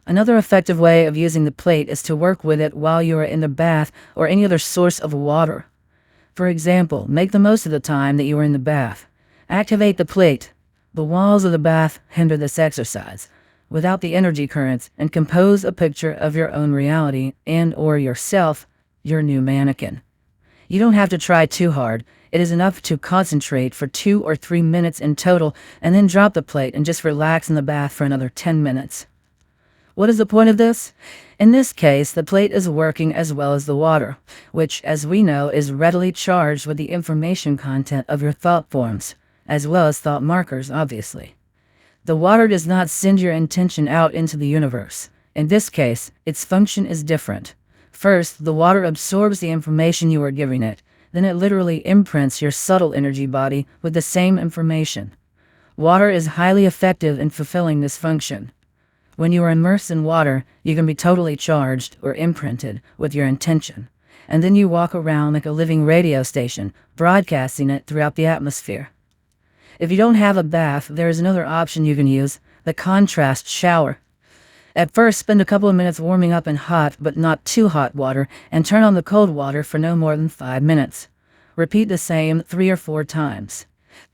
Another effective way of using the plate is to work with it while you are in the bath or any other source of water. For example, make the most of the time that you are in the bath. Activate the plate. The walls of the bath hinder this exercise, without the energy currents, and compose a picture of your own reality and or yourself, your new mannequin. You don't have to try too hard. It is enough to concentrate for 2 or 3 minutes in total, and then drop the plate and just relax in the bath for another 10 minutes. What is the point of this? In this case, the plate is working as well as the water, which, as we know, is readily charged with the information content of your thought forms, as well as thought markers, obviously. The water does not send your intention out into the universe. In this case, its function is different. First, the water absorbs the information you are giving it. Then it literally imprints your subtle energy body with the same information. Water is highly effective in fulfilling this function. When you are immersed in water, you can be totally charged or imprinted with your intention, and then you walk around like a living radio station, broadcasting it throughout the atmosphere. If you don't have a bath, there is another option you can use, the contrast shower. At first, spend a couple of minutes warming up in hot, but not too hot water, and turn on the cold water for no more than 5 minutes. Repeat the same 3 or 4 times.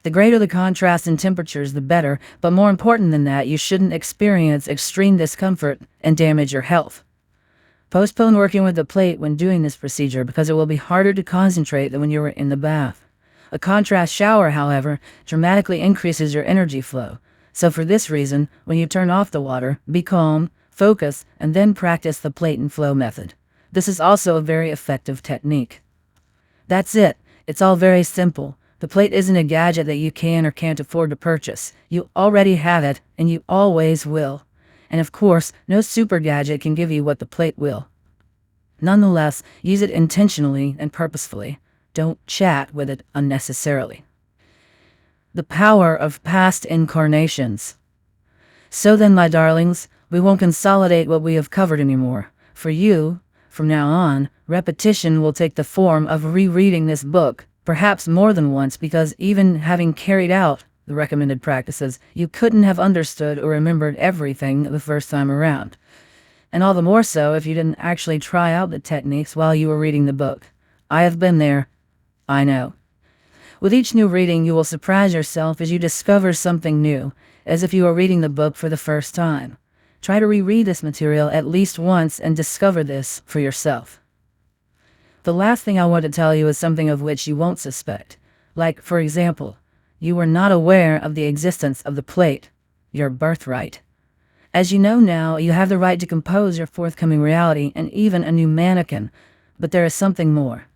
The greater the contrast in temperatures, the better, but more important than that, you shouldn't experience extreme discomfort and damage your health. Postpone working with the plate when doing this procedure because it will be harder to concentrate than when you are in the bath. A contrast shower, however, dramatically increases your energy flow. So for this reason, when you turn off the water, be calm, focus, and then practice the plate and flow method. This is also a very effective technique. That's it. It's all very simple. The plate isn't a gadget that you can or can't afford to purchase. You already have it, and you always will. And of course, no super gadget can give you what the plate will. Nonetheless, use it intentionally and purposefully. Don't chat with it unnecessarily. The power of past incarnations. So then, my darlings, we won't consolidate what we have covered anymore. For you, from now on, repetition will take the form of rereading this book, perhaps more than once, because even having carried out the recommended practices, you couldn't have understood or remembered everything the first time around. And all the more so if you didn't actually try out the techniques while you were reading the book. I have been there. I know. With each new reading, you will surprise yourself as you discover something new, as if you are reading the book for the first time. Try to reread this material at least once and discover this for yourself. The last thing I want to tell you is something of which you won't suspect. Like, for example, you were not aware of the existence of the plate, your birthright. As you know now, you have the right to compose your forthcoming reality and even a new mannequin, but there is something more.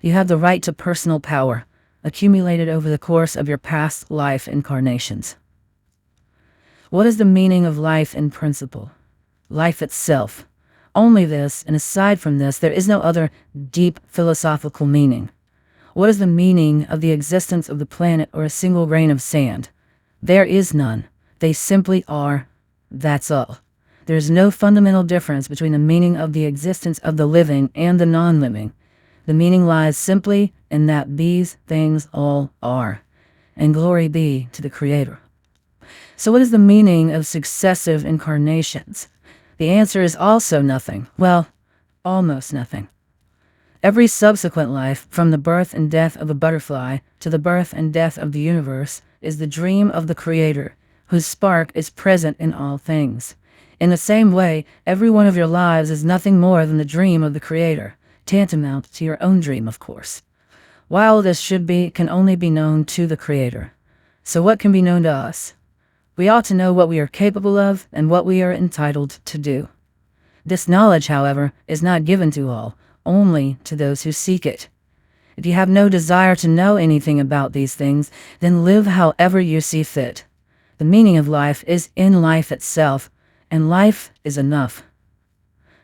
You have the right to personal power, accumulated over the course of your past life incarnations. What is the meaning of life in principle? Life itself. Only this, and aside from this, there is no other deep philosophical meaning. What is the meaning of the existence of the planet or a single grain of sand? There is none. They simply are. That's all. There is no fundamental difference between the meaning of the existence of the living and the non-living. The meaning lies simply in that these things all are. And glory be to the Creator. So what is the meaning of successive incarnations? The answer is also nothing. Well, almost nothing. Every subsequent life, from the birth and death of a butterfly to the birth and death of the universe, is the dream of the Creator, whose spark is present in all things. In the same way, every one of your lives is nothing more than the dream of the Creator, tantamount to your own dream, of course. While this can only be known to the Creator. So what can be known to us? We ought to know what we are capable of and what we are entitled to do. This knowledge, however, is not given to all, only to those who seek it. If you have no desire to know anything about these things, then live however you see fit. The meaning of life is in life itself, and life is enough.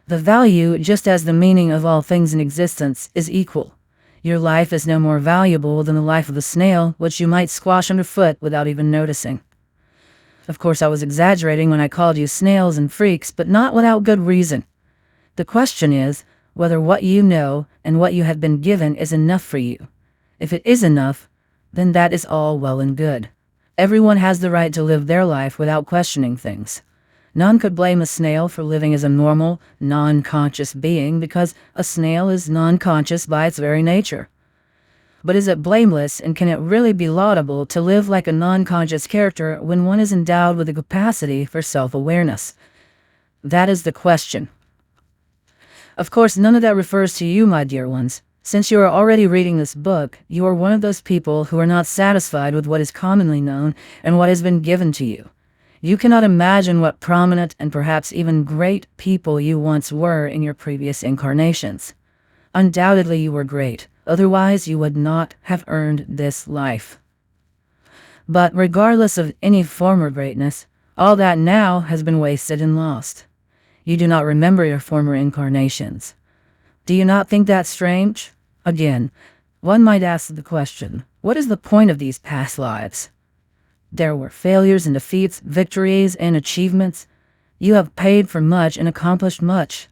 The value, just as the meaning of all things in existence, is equal. Your life is no more valuable than the life of the snail, which you might squash underfoot without even noticing. Of course, I was exaggerating when I called you snails and freaks, but not without good reason. The question is whether what you know and what you have been given is enough for you. If it is enough, then that is all well and good. Everyone has the right to live their life without questioning things. None could blame a snail for living as a normal, non-conscious being because a snail is non-conscious by its very nature. But is it blameless and can it really be laudable to live like a non-conscious character when one is endowed with the capacity for self-awareness? That is the question. Of course, none of that refers to you, my dear ones. Since you are already reading this book, you are one of those people who are not satisfied with what is commonly known and what has been given to you. You cannot imagine what prominent and perhaps even great people you once were in your previous incarnations. Undoubtedly you were great, otherwise you would not have earned this life. But regardless of any former greatness, all that now has been wasted and lost. You do not remember your former incarnations. Do you not think that strange? Again, one might ask the question, what is the point of these past lives? There were failures and defeats, victories and achievements. You have paid for much and accomplished much.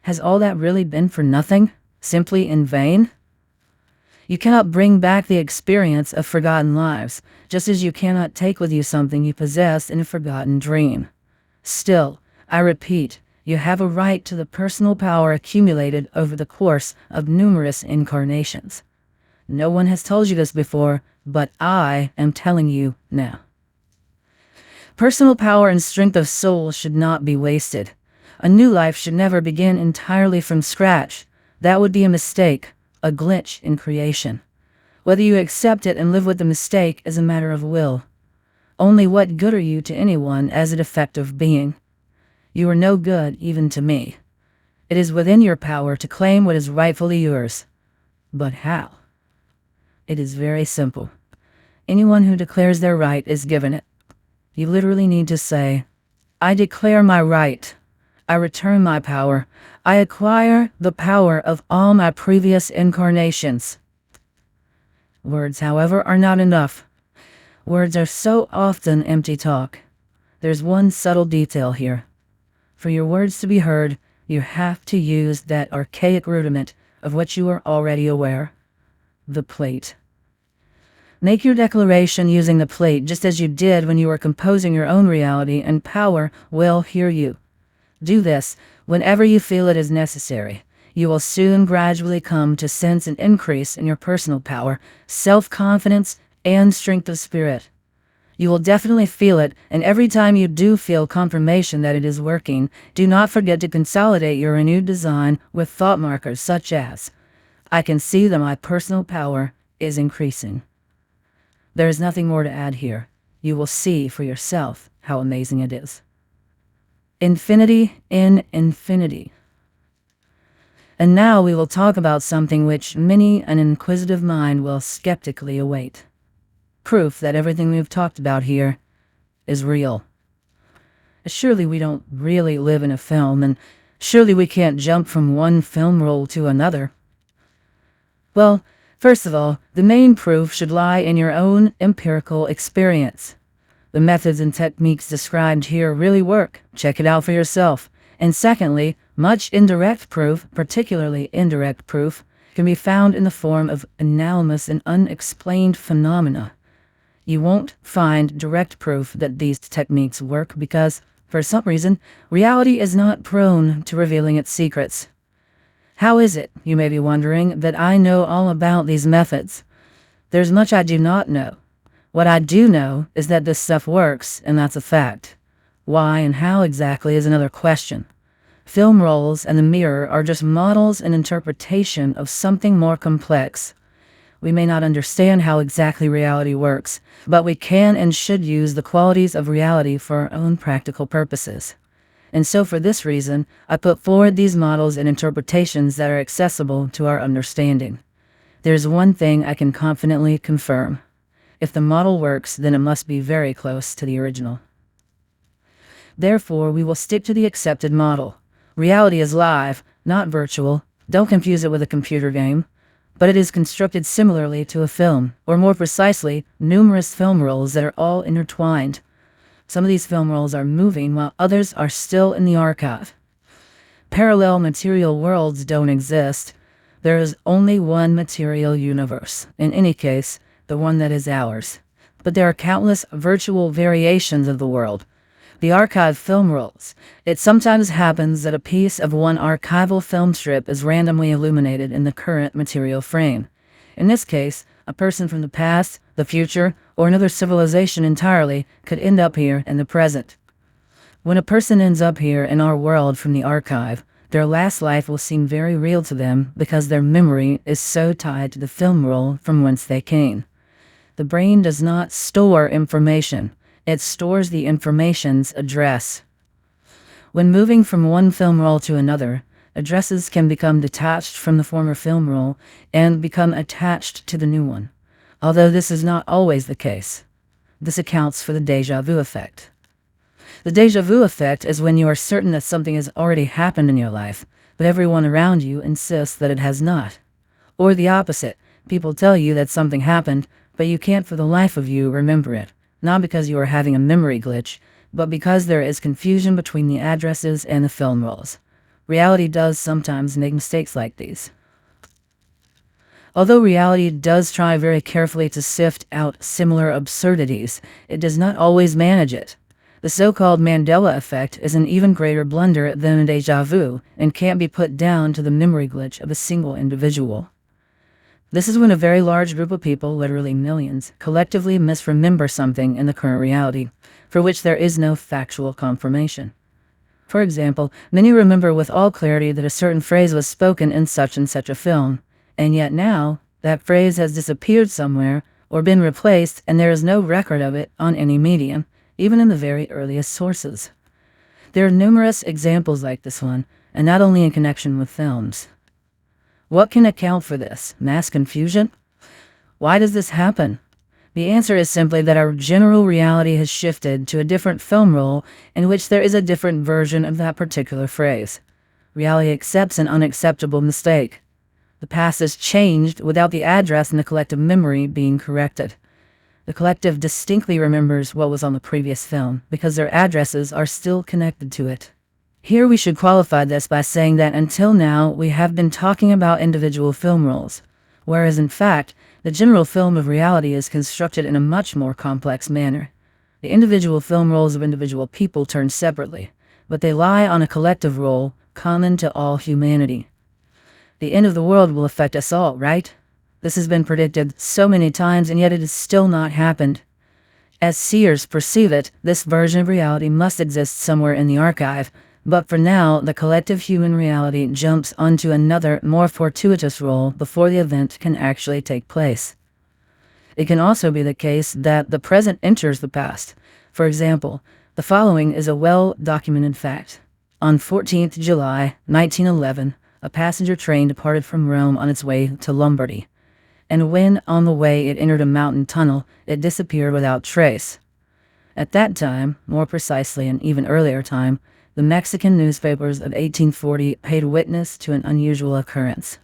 Has all that really been for nothing? Simply in vain? You cannot bring back the experience of forgotten lives, just as you cannot take with you something you possessed in a forgotten dream. Still, I repeat, you have a right to the personal power accumulated over the course of numerous incarnations. No one has told you this before, but I am telling you now. Personal power and strength of soul should not be wasted. A new life should never begin entirely from scratch. That would be a mistake, a glitch in creation. Whether you accept it and live with the mistake is a matter of will. Only what good are you to anyone as a defective being? You are no good even to me. It is within your power to claim what is rightfully yours. But how? It is very simple. Anyone who declares their right is given it. You literally need to say, I declare my right. I return my power. I acquire the power of all my previous incarnations. Words, however, are not enough. Words are so often empty talk. There's one subtle detail here. For your words to be heard, you have to use that archaic rudiment of which you are already aware, the plate. Make your declaration using the plate just as you did when you were composing your own reality, and power will hear you. Do this whenever you feel it is necessary. You will soon gradually come to sense an increase in your personal power, self-confidence, and strength of spirit. You will definitely feel it, and every time you do feel confirmation that it is working, do not forget to consolidate your renewed design with thought markers such as, I can see that my personal power is increasing. There is nothing more to add here. You will see for yourself how amazing it is. Infinity in infinity. And now we will talk about something which many an inquisitive mind will skeptically await. Proof that everything we've talked about here is real. Surely we don't really live in a film, and surely we can't jump from one film roll to another. Well, first of all, the main proof should lie in your own empirical experience. The methods and techniques described here really work. Check it out for yourself. And secondly, much indirect proof, particularly indirect proof, can be found in the form of anomalous and unexplained phenomena. You won't find direct proof that these techniques work because, for some reason, reality is not prone to revealing its secrets. How is it, you may be wondering, that I know all about these methods? There's much I do not know. What I do know is that this stuff works, and that's a fact. Why and how exactly is another question. Film rolls and the mirror are just models and interpretation of something more complex. We may not understand how exactly reality works, but we can and should use the qualities of reality for our own practical purposes. And so for this reason, I put forward these models and interpretations that are accessible to our understanding. There's one thing I can confidently confirm. If the model works, then it must be very close to the original. Therefore, we will stick to the accepted model. Reality is live, not virtual. Don't confuse it with a computer game. But it is constructed similarly to a film, or more precisely, numerous film rolls that are all intertwined. Some of these film rolls are moving, while others are still in the archive. Parallel material worlds don't exist. There is only one material universe, in any case, the one that is ours. But there are countless virtual variations of the world. The archive film rolls. It sometimes happens that a piece of one archival film strip is randomly illuminated in the current material frame. In this case, a person from the past, the future, or another civilization entirely could end up here in the present. When a person ends up here in our world from the archive, their last life will seem very real to them because their memory is so tied to the film roll from whence they came. The brain does not store information. It stores the information's address. When moving from one film roll to another, addresses can become detached from the former film roll and become attached to the new one, although this is not always the case. This accounts for the déjà vu effect. The déjà vu effect is when you are certain that something has already happened in your life, but everyone around you insists that it has not. Or the opposite, people tell you that something happened, but you can't for the life of you remember it, not because you are having a memory glitch, but because there is confusion between the addresses and the film rolls. Reality does sometimes make mistakes like these. Although reality does try very carefully to sift out similar absurdities, it does not always manage it. The so-called Mandela effect is an even greater blunder than a déjà vu and can't be put down to the memory glitch of a single individual. This is when a very large group of people, literally millions, collectively misremember something in the current reality, for which there is no factual confirmation. For example, many remember with all clarity that a certain phrase was spoken in such and such a film, and yet now, that phrase has disappeared somewhere or been replaced and there is no record of it on any medium, even in the very earliest sources. There are numerous examples like this one, and not only in connection with films. What can account for this? Mass confusion? Why does this happen? The answer is simply that our general reality has shifted to a different film roll in which there is a different version of that particular phrase. Reality accepts an unacceptable mistake. The past is changed without the address in the collective memory being corrected. The collective distinctly remembers what was on the previous film because their addresses are still connected to it. Here we should qualify this by saying that until now we have been talking about individual film rolls, whereas in fact, the general film of reality is constructed in a much more complex manner. The individual film rolls of individual people turn separately, but they lie on a collective roll common to all humanity. The end of the world will affect us all, right? This has been predicted so many times, and yet it has still not happened. As seers perceive it, this version of reality must exist somewhere in the archive, but for now, the collective human reality jumps onto another, more fortuitous role before the event can actually take place. It can also be the case that the present enters the past. For example, the following is a well-documented fact. On 14th July, 1911, a passenger train departed from Rome on its way to Lombardy, and when on the way it entered a mountain tunnel, it disappeared without trace. At that time, more precisely an even earlier time, the Mexican newspapers of 1840 paid witness to an unusual occurrence.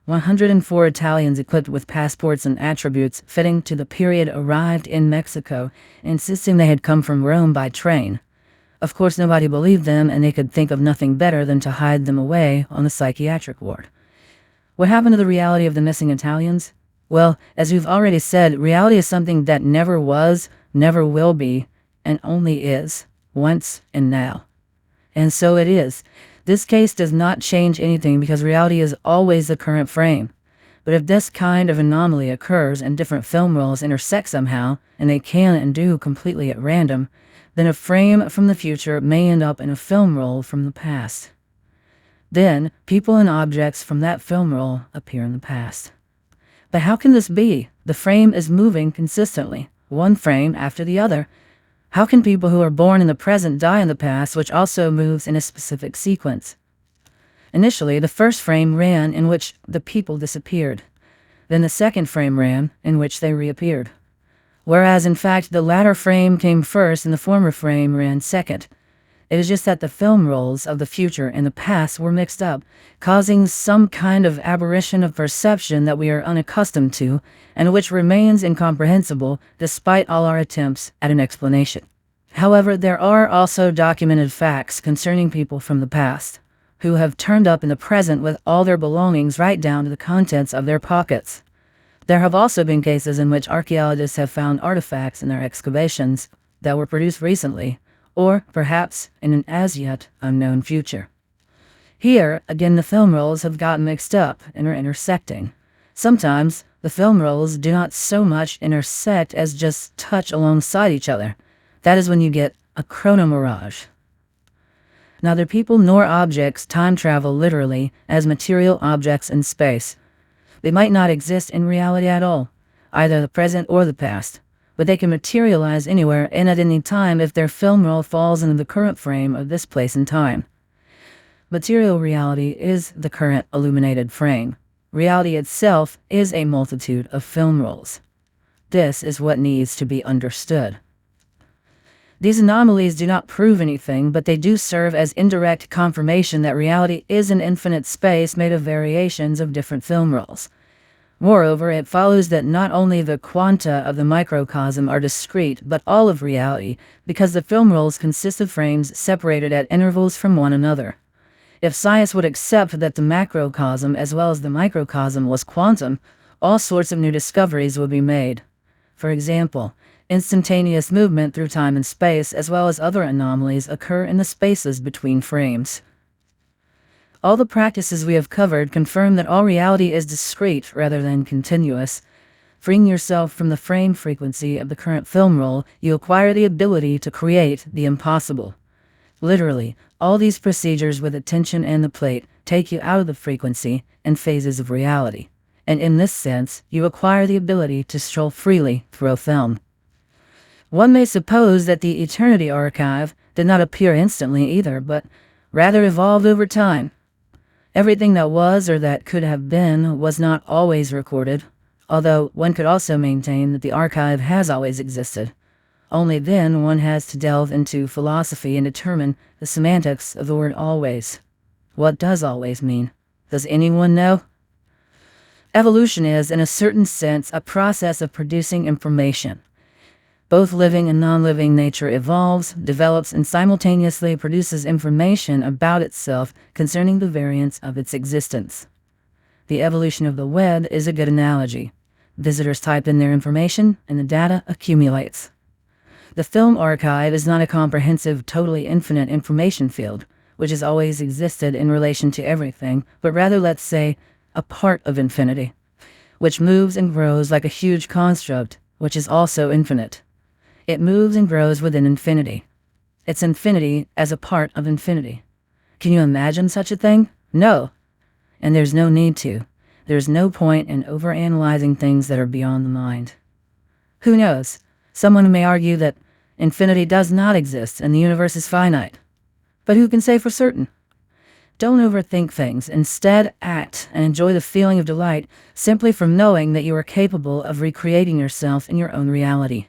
104 Italians equipped with passports and attributes fitting to the period arrived in Mexico, insisting they had come from Rome by train. Of course, nobody believed them, and they could think of nothing better than to hide them away on the psychiatric ward. What happened to the reality of the missing Italians? Well, as we've already said, reality is something that never was, never will be, and only is, once and now. And so it is. This case does not change anything because reality is always the current frame. But if this kind of anomaly occurs and different film rolls intersect somehow, and they can and do completely at random, then a frame from the future may end up in a film roll from the past. Then, people and objects from that film roll appear in the past. But how can this be? The frame is moving consistently, one frame after the other. How can people who are born in the present die in the past, which also moves in a specific sequence? Initially, the first frame ran in which the people disappeared. Then the second frame ran in which they reappeared. Whereas, in fact, the latter frame came first and the former frame ran second. It is just that the film rolls of the future and the past were mixed up, causing some kind of aberration of perception that we are unaccustomed to, and which remains incomprehensible despite all our attempts at an explanation. However, there are also documented facts concerning people from the past, who have turned up in the present with all their belongings right down to the contents of their pockets. There have also been cases in which archaeologists have found artifacts in their excavations that were produced recently, or perhaps in an as-yet unknown future. Here, again, the film rolls have gotten mixed up and are intersecting. Sometimes, the film rolls do not so much intersect as just touch alongside each other. That is when you get a chronomirage. Neither people nor objects time travel literally as material objects in space. They might not exist in reality at all, either the present or the past, but they can materialize anywhere and at any time if their film roll falls into the current frame of this place and time. Material reality is the current illuminated frame. Reality itself is a multitude of film rolls. This is what needs to be understood. These anomalies do not prove anything, but they do serve as indirect confirmation that reality is an infinite space made of variations of different film rolls. Moreover, it follows that not only the quanta of the microcosm are discrete, but all of reality, because the film rolls consist of frames separated at intervals from one another. If science would accept that the macrocosm as well as the microcosm was quantum, all sorts of new discoveries would be made. For example, instantaneous movement through time and space, as well as other anomalies, occur in the spaces between frames. All the practices we have covered confirm that all reality is discrete rather than continuous. Freeing yourself from the frame frequency of the current film roll, you acquire the ability to create the impossible. Literally, all these procedures with attention and the plate take you out of the frequency and phases of reality. And in this sense, you acquire the ability to stroll freely through a film. One may suppose that the Eternity Archive did not appear instantly either, but rather evolved over time. Everything that was or that could have been was not always recorded, although one could also maintain that the archive has always existed. Only then one has to delve into philosophy and determine the semantics of the word always. What does always mean? Does anyone know? Evolution is, in a certain sense, a process of producing information. Both living and non-living nature evolves, develops, and simultaneously produces information about itself concerning the variance of its existence. The evolution of the web is a good analogy. Visitors type in their information, and the data accumulates. The film archive is not a comprehensive, totally infinite information field, which has always existed in relation to everything, but rather, let's say, a part of infinity, which moves and grows like a huge construct, which is also infinite. It moves and grows within infinity. It's infinity as a part of infinity. Can you imagine such a thing? No. And there's no need to. There's no point in overanalyzing things that are beyond the mind. Who knows? Someone may argue that infinity does not exist and the universe is finite. But who can say for certain? Don't overthink things. Instead, act and enjoy the feeling of delight simply from knowing that you are capable of recreating yourself in your own reality.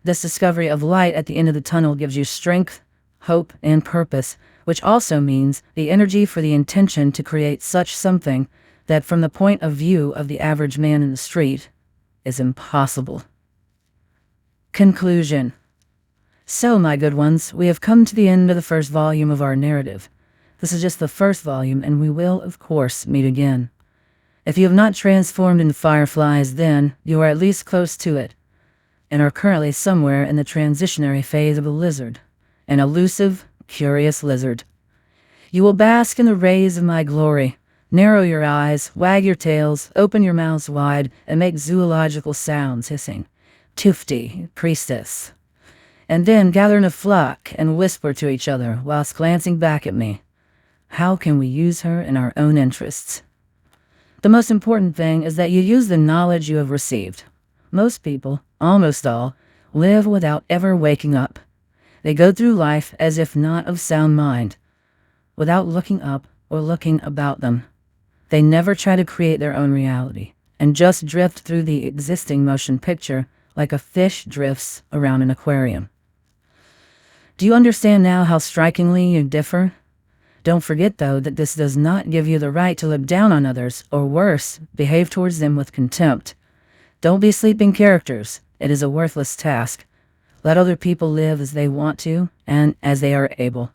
This discovery of light at the end of the tunnel gives you strength, hope, and purpose, which also means the energy for the intention to create such something that, from the point of view of the average man in the street, is impossible. Conclusion. So, my good ones, we have come to the end of the first volume of our narrative. This is just the first volume, and we will, of course, meet again. If you have not transformed into fireflies, then you are at least close to it, and are currently somewhere in the transitionary phase of a lizard, an elusive, curious lizard. You will bask in the rays of my glory, narrow your eyes, wag your tails, open your mouths wide, and make zoological sounds hissing, Tufti, Priestess, and then gather in a flock and whisper to each other whilst glancing back at me. How can we use her in our own interests? The most important thing is that you use the knowledge you have received. Most people, almost all, live without ever waking up. They go through life as if not of sound mind, without looking up or looking about them. They never try to create their own reality, and just drift through the existing motion picture like a fish drifts around an aquarium. Do you understand now how strikingly you differ? Don't forget, though, that this does not give you the right to look down on others, or worse, behave towards them with contempt. Don't be sleeping characters. It is a worthless task. Let other people live as they want to and as they are able.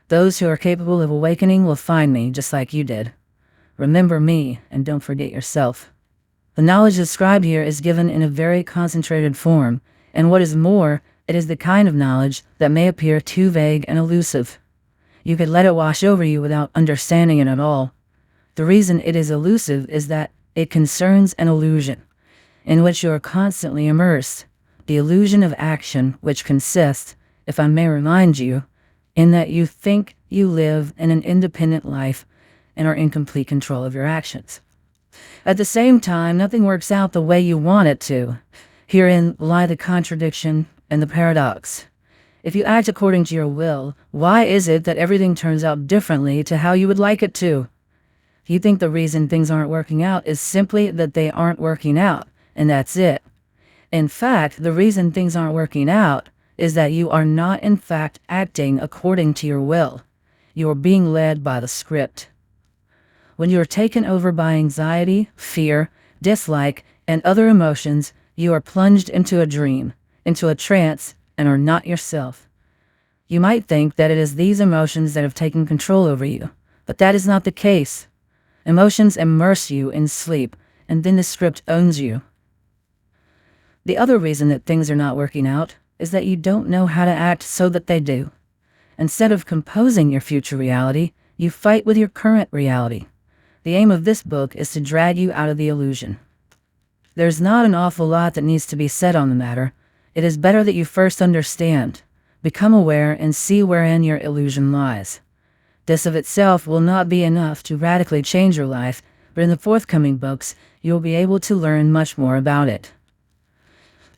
Those who are capable of awakening will find me just like you did. Remember me and don't forget yourself. The knowledge described here is given in a very concentrated form, and what is more, it is the kind of knowledge that may appear too vague and elusive. You could let it wash over you without understanding it at all. The reason it is elusive is that it concerns an illusion in which you are constantly immersed, the illusion of action, which consists, if I may remind you, in that you think you live in an independent life and are in complete control of your actions. At the same time, nothing works out the way you want it to. Herein lie the contradiction and the paradox. If you act according to your will, why is it that everything turns out differently to how you would like it to? You think the reason things aren't working out is simply that they aren't working out, and that's it. In fact, the reason things aren't working out is that you are not in fact acting according to your will. You are being led by the script. When you are taken over by anxiety, fear, dislike, and other emotions, you are plunged into a dream, into a trance, and are not yourself. You might think that it is these emotions that have taken control over you, but that is not the case. Emotions immerse you in sleep, and then the script owns you. The other reason that things are not working out is that you don't know how to act so that they do. Instead of composing your future reality, you fight with your current reality. The aim of this book is to drag you out of the illusion. There's not an awful lot that needs to be said on the matter. It is better that you first understand, become aware, and see wherein your illusion lies. This of itself will not be enough to radically change your life, but in the forthcoming books, you will be able to learn much more about it.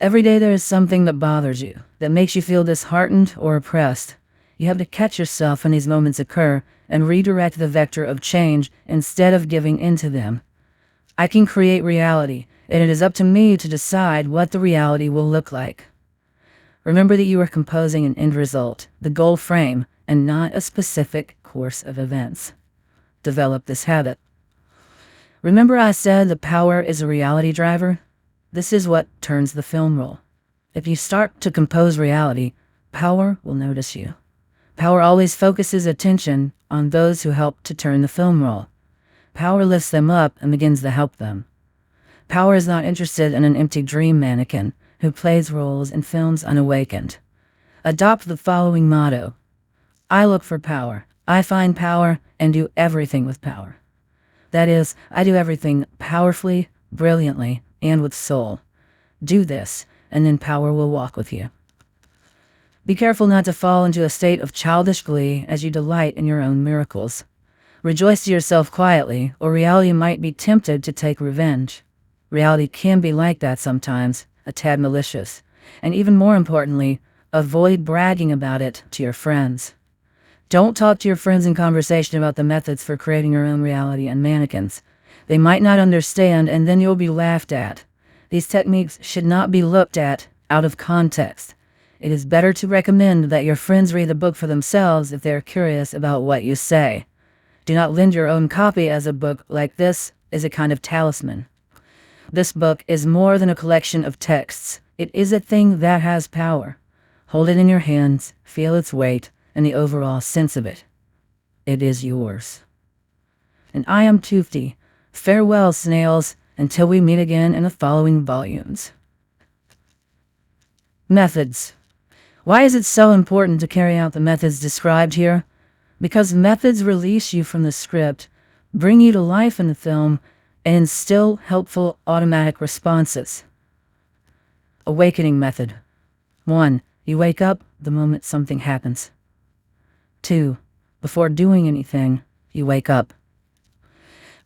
Every day there is something that bothers you, that makes you feel disheartened or oppressed. You have to catch yourself when these moments occur and redirect the vector of change instead of giving in to them. I can create reality, and it is up to me to decide what the reality will look like. Remember that you are composing an end result, the goal frame, and not a specific course of events. Develop this habit. Remember I said the power is a reality driver? This is what turns the film roll. If you start to compose reality, power will notice you. Power always focuses attention on those who help to turn the film roll. Power lifts them up and begins to help them. Power is not interested in an empty dream mannequin who plays roles in films unawakened. Adopt the following motto. I look for power. I find power and do everything with power. That is, I do everything powerfully, brilliantly, and with soul. Do this, and then power will walk with you. Be careful not to fall into a state of childish glee as you delight in your own miracles. Rejoice to yourself quietly, or reality might be tempted to take revenge. Reality can be like that sometimes, a tad malicious. And even more importantly, avoid bragging about it to your friends. Don't talk to your friends in conversation about the methods for creating your own reality and mannequins. They might not understand, and then you'll be laughed at. These techniques should not be looked at out of context. It is better to recommend that your friends read the book for themselves if they are curious about what you say. Do not lend your own copy, as a book like this is a kind of talisman. This book is more than a collection of texts. It is a thing that has power. Hold it in your hands, feel its weight, and the overall sense of it. It is yours. And I am Tufti. Farewell, snails, until we meet again in the following volumes. Methods. Why is it so important to carry out the methods described here? Because methods release you from the script, bring you to life in the film, and instill helpful automatic responses. Awakening method. 1. You wake up the moment something happens. 2. Before doing anything, you wake up.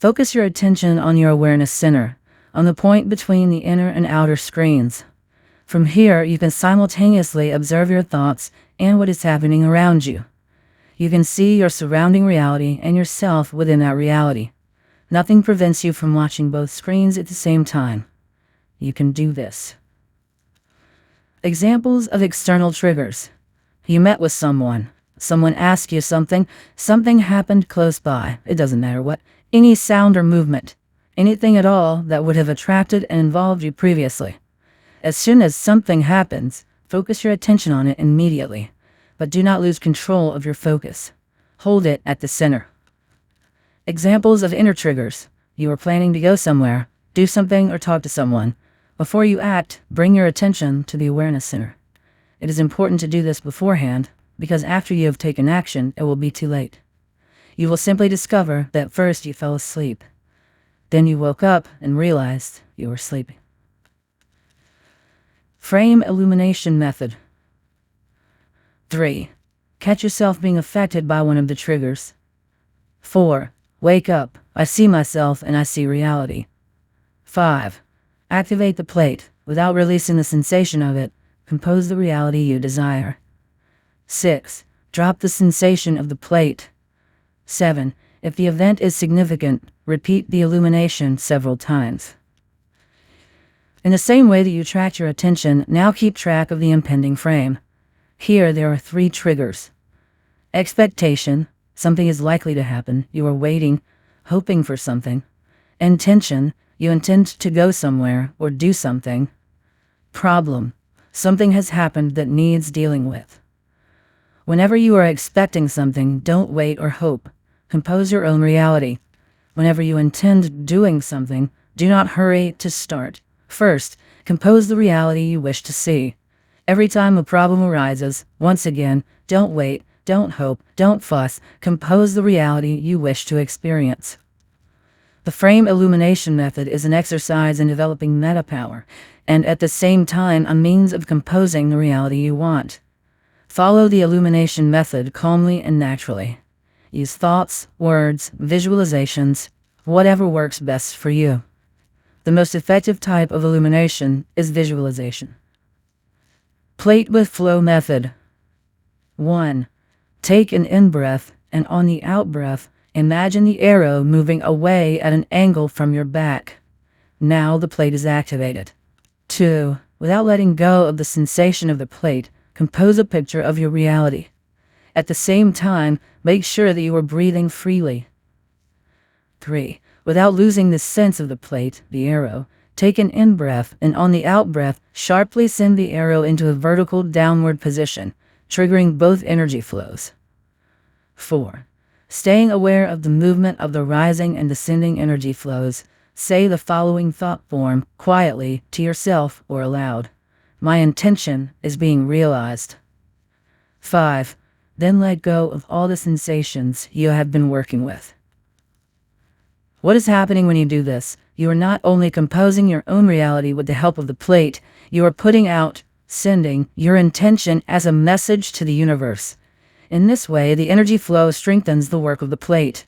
Focus your attention on your awareness center, on the point between the inner and outer screens. From here, you can simultaneously observe your thoughts and what is happening around you. You can see your surrounding reality and yourself within that reality. Nothing prevents you from watching both screens at the same time. You can do this. Examples of external triggers. You met with someone. Someone asked you something. Something happened close by. It doesn't matter what. Any sound or movement. Anything at all that would have attracted and involved you previously. As soon as something happens, focus your attention on it immediately. But do not lose control of your focus. Hold it at the center. Examples of inner triggers. You are planning to go somewhere, do something, or talk to someone. Before you act, bring your attention to the awareness center. It is important to do this beforehand, because after you have taken action, it will be too late. You will simply discover that first you fell asleep. Then you woke up and realized you were sleeping. Frame illumination method. 3. Catch yourself being affected by one of the triggers. 4. Wake up. I see myself and I see reality. 5. Activate the plate. Without releasing the sensation of it, compose the reality you desire. 6. Drop the sensation of the plate. 7. If the event is significant, repeat the illumination several times. In the same way that you tracked your attention, now keep track of the impending frame. Here there are 3 triggers. Expectation. Something is likely to happen. You are waiting, hoping for something. Intention. You intend to go somewhere or do something. Problem. Something has happened that needs dealing with. Whenever you are expecting something, don't wait or hope. Compose your own reality. Whenever you intend doing something, do not hurry to start. First, compose the reality you wish to see. Every time a problem arises, once again, don't wait, don't hope, don't fuss. Compose the reality you wish to experience. The frame illumination method is an exercise in developing meta power, and at the same time a means of composing the reality you want. Follow the illumination method calmly and naturally. Use thoughts, words, visualizations, whatever works best for you. The most effective type of illumination is visualization. Plate with flow method. 1. Take an in-breath, and on the out-breath, imagine the arrow moving away at an angle from your back. Now the plate is activated. 2. Without letting go of the sensation of the plate, compose a picture of your reality. At the same time, make sure that you are breathing freely. 3. Without losing the sense of the plate, the arrow, take an in-breath, and on the out-breath, sharply send the arrow into a vertical downward position, triggering both energy flows. 4. Staying aware of the movement of the rising and descending energy flows, say the following thought form quietly to yourself or aloud. My intention is being realized. 5. Then let go of all the sensations you have been working with. What is happening when you do this? You are not only composing your own reality with the help of the plate, you are putting out, sending your intention as a message to the universe. In this way, the energy flow strengthens the work of the plate.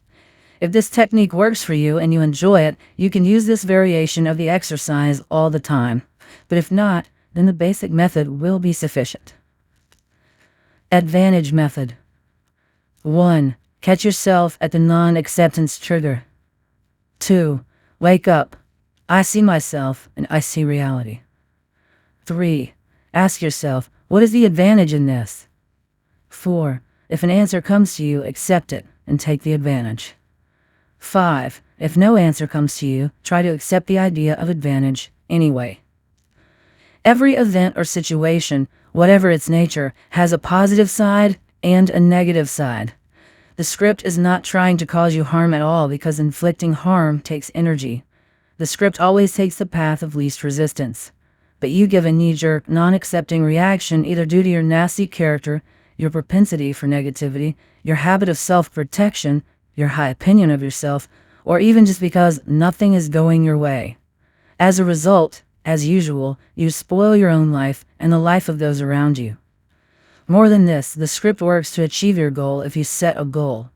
If this technique works for you and you enjoy it, you can use this variation of the exercise all the time. But if not, then the basic method will be sufficient. Advantage method. 1. Catch yourself at the non-acceptance trigger. 2. Wake up. I see myself and I see reality. 3. Ask yourself, what is the advantage in this? 4. If an answer comes to you, accept it and take the advantage. 5. If no answer comes to you, try to accept the idea of advantage anyway. Every event or situation, whatever its nature, has a positive side and a negative side. The script is not trying to cause you harm at all because inflicting harm takes energy. The script always takes the path of least resistance. But you give a knee-jerk, non-accepting reaction either due to your nasty character, your propensity for negativity, your habit of self-protection, your high opinion of yourself, or even just because nothing is going your way. As a result, as usual, you spoil your own life and the life of those around you. More than this, the script works to achieve your goal if you set a goal.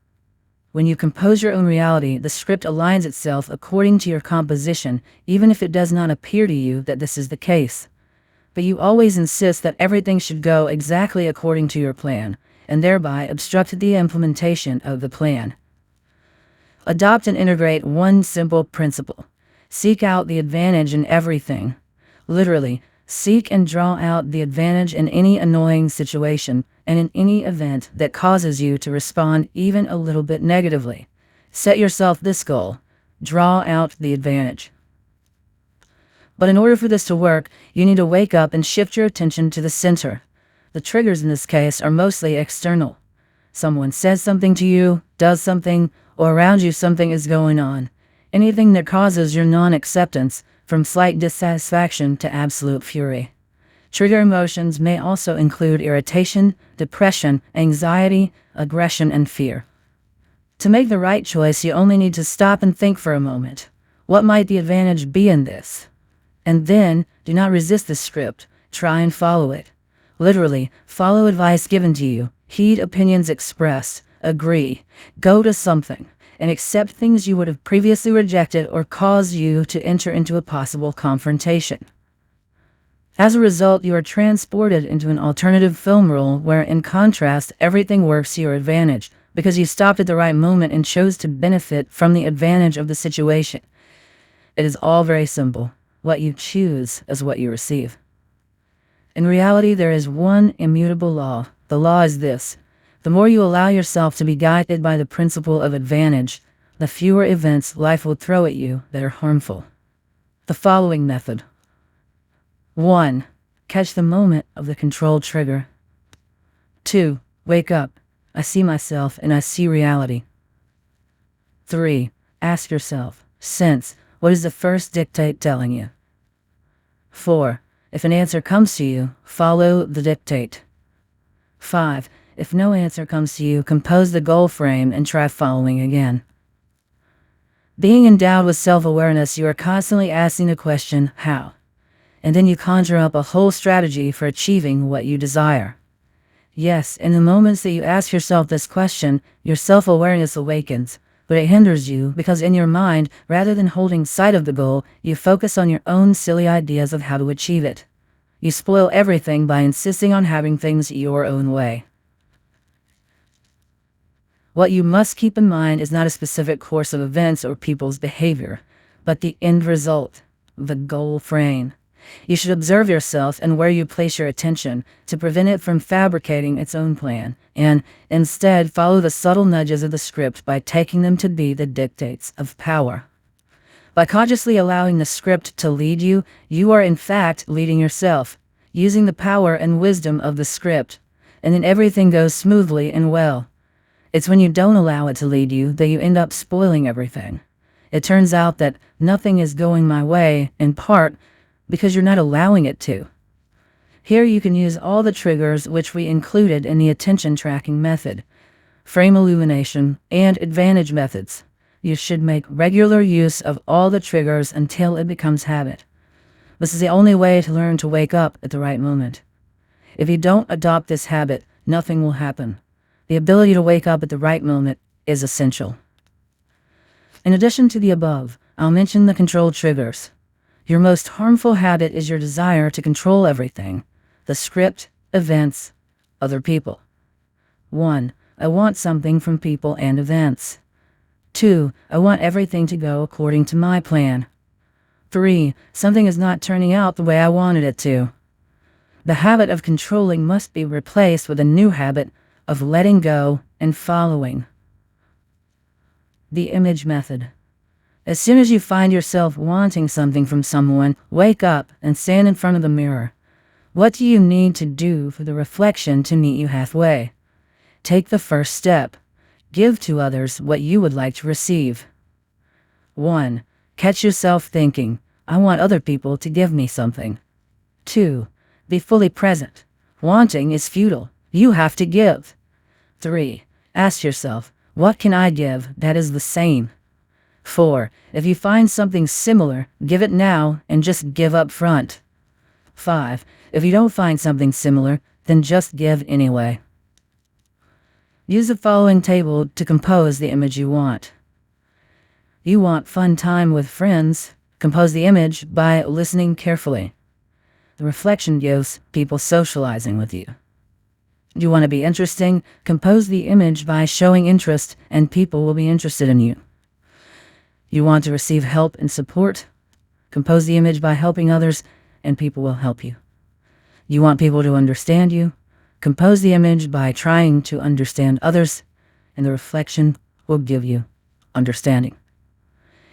When you compose your own reality, the script aligns itself according to your composition, even if it does not appear to you that this is the case. But you always insist that everything should go exactly according to your plan, and thereby obstruct the implementation of the plan. Adopt and integrate one simple principle. Seek out the advantage in everything. Literally, seek and draw out the advantage in any annoying situation and in any event that causes you to respond even a little bit negatively. Set yourself this goal. Draw out the advantage. But in order for this to work, you need to wake up and shift your attention to the center. The triggers in this case are mostly external. Someone says something to you, does something, or around you something is going on. Anything that causes your non-acceptance, from slight dissatisfaction to absolute fury. Trigger emotions may also include irritation, depression, anxiety, aggression, and fear. To make the right choice, you only need to stop and think for a moment. What might the advantage be in this? And then, do not resist the script. Try and follow it. Literally, follow advice given to you, heed opinions expressed, agree, go to something, and accept things you would have previously rejected or cause you to enter into a possible confrontation. As a result, you are transported into an alternative film role where, in contrast, everything works to your advantage because you stopped at the right moment and chose to benefit from the advantage of the situation. It is all very simple. What you choose is what you receive. In reality, there is one immutable law. The law is this. The more you allow yourself to be guided by the principle of advantage, the fewer events life will throw at you that are harmful. The following method. 1. Catch the moment of the control trigger. 2. Wake up. I see myself and I see reality. 3. Ask yourself, sense, what is the first dictate telling you? 4. If an answer comes to you, follow the dictate. 5. If no answer comes to you, compose the goal frame and try following again. Being endowed with self-awareness, you are constantly asking the question, how? And then you conjure up a whole strategy for achieving what you desire. Yes, in the moments that you ask yourself this question, your self-awareness awakens, but it hinders you because in your mind, rather than holding sight of the goal, you focus on your own silly ideas of how to achieve it. You spoil everything by insisting on having things your own way. What you must keep in mind is not a specific course of events or people's behavior, but the end result, the goal frame. You should observe yourself and where you place your attention to prevent it from fabricating its own plan, and instead follow the subtle nudges of the script by taking them to be the dictates of power. By consciously allowing the script to lead you, you are in fact leading yourself, using the power and wisdom of the script, and then everything goes smoothly and well. It's when you don't allow it to lead you that you end up spoiling everything. It turns out that nothing is going my way, in part, because you're not allowing it to. Here you can use all the triggers which we included in the attention tracking method, frame illumination, and advantage methods. You should make regular use of all the triggers until it becomes habit. This is the only way to learn to wake up at the right moment. If you don't adopt this habit, nothing will happen. The ability to wake up at the right moment is essential. In addition to the above, I'll mention the control triggers. Your most harmful habit is your desire to control everything: the script, events, other people. 1. I want something from people and events. 2. I want everything to go according to my plan. 3. Something is not turning out the way I wanted it to. The habit of controlling must be replaced with a new habit of letting go and following. The image method. As soon as you find yourself wanting something from someone, wake up and stand in front of the mirror. What do you need to do for the reflection to meet you halfway? Take the first step. Give to others what you would like to receive. 1. Catch yourself thinking, I want other people to give me something. 2. Be fully present. Wanting is futile. You have to give. 3. Ask yourself, what can I give that is the same? 4. If you find something similar, give it now and just give up front. 5. If you don't find something similar, then just give anyway. Use the following table to compose the image you want. You want fun time with friends. Compose the image by listening carefully. The reflection gives people socializing with you. You want to be interesting. Compose the image by showing interest, and people will be interested in you. You want to receive help and support. Compose the image by helping others, and people will help you. You want people to understand you. Compose the image by trying to understand others, and the reflection will give you understanding.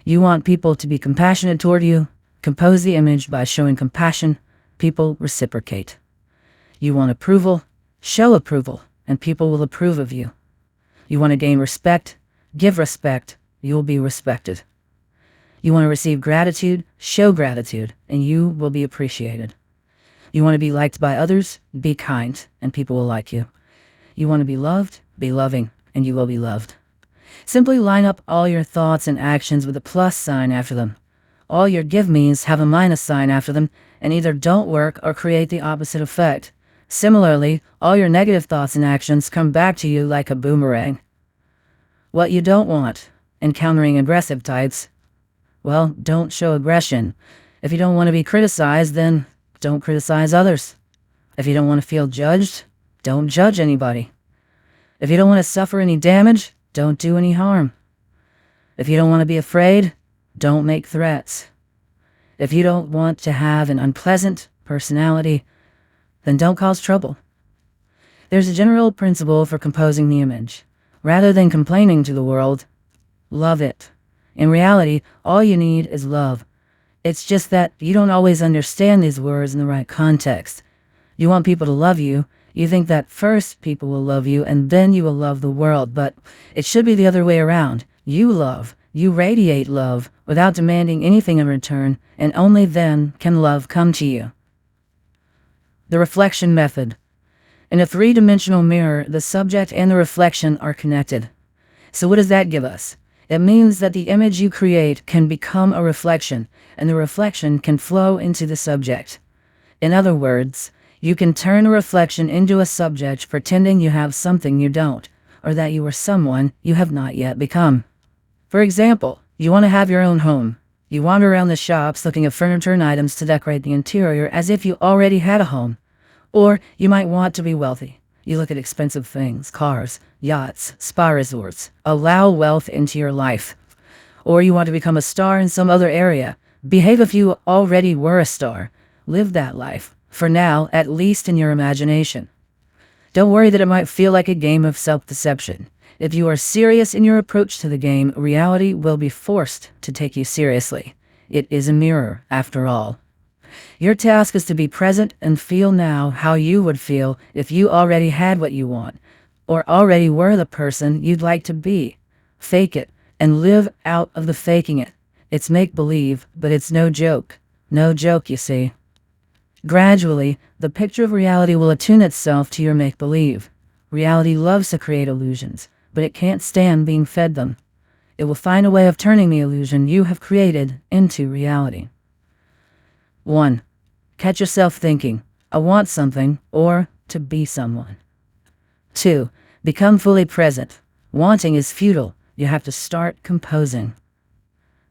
You want people to be compassionate toward you. Compose the image by showing compassion. People reciprocate. You want approval. Show approval, and people will approve of you. You want to gain respect. Give respect. You will be respected. You want to receive gratitude. Show gratitude, and you will be appreciated. You want to be liked by others. Be kind, and people will like you. You want to be loved. Be loving, and you will be loved. Simply line up all your thoughts and actions with a plus sign after them. All your give-me's have a minus sign after them, and either don't work or create the opposite effect. Similarly, all your negative thoughts and actions come back to you like a boomerang. What you don't want. Encountering aggressive types. Well, don't show aggression. If you don't want to be criticized, then don't criticize others. If you don't want to feel judged, don't judge anybody. If you don't want to suffer any damage, don't do any harm. If you don't want to be afraid, don't make threats. If you don't want to have an unpleasant personality, then don't cause trouble. There's a general principle for composing the image. Rather than complaining to the world, love it. In reality, all you need is love. It's just that you don't always understand these words in the right context. You want people to love you. You think that first people will love you and then you will love the world, but it should be the other way around. You love. You radiate love without demanding anything in return, and only then can love come to you. The reflection method. In a three-dimensional mirror, the subject and the reflection are connected. So what does that give us? It means that the image you create can become a reflection, and the reflection can flow into the subject. In other words, you can turn a reflection into a subject pretending you have something you don't, or that you are someone you have not yet become. For example, you want to have your own home. You wander around the shops looking at furniture and items to decorate the interior as if you already had a home. Or you might want to be wealthy. You look at expensive things, cars, yachts, spa resorts. Allow wealth into your life. Or you want to become a star in some other area. Behave if you already were a star. Live that life, for now, at least in your imagination. Don't worry that it might feel like a game of self-deception. If you are serious in your approach to the game, reality will be forced to take you seriously. It is a mirror, after all. Your task is to be present and feel now how you would feel if you already had what you want, or already were the person you'd like to be. Fake it, and live out of the faking it. It's make-believe, but it's no joke. No joke, you see. Gradually, the picture of reality will attune itself to your make-believe. Reality loves to create illusions, but it can't stand being fed them. It will find a way of turning the illusion you have created into reality. 1. Catch yourself thinking, I want something, or to be someone. 2. Become fully present. Wanting is futile. You have to start composing.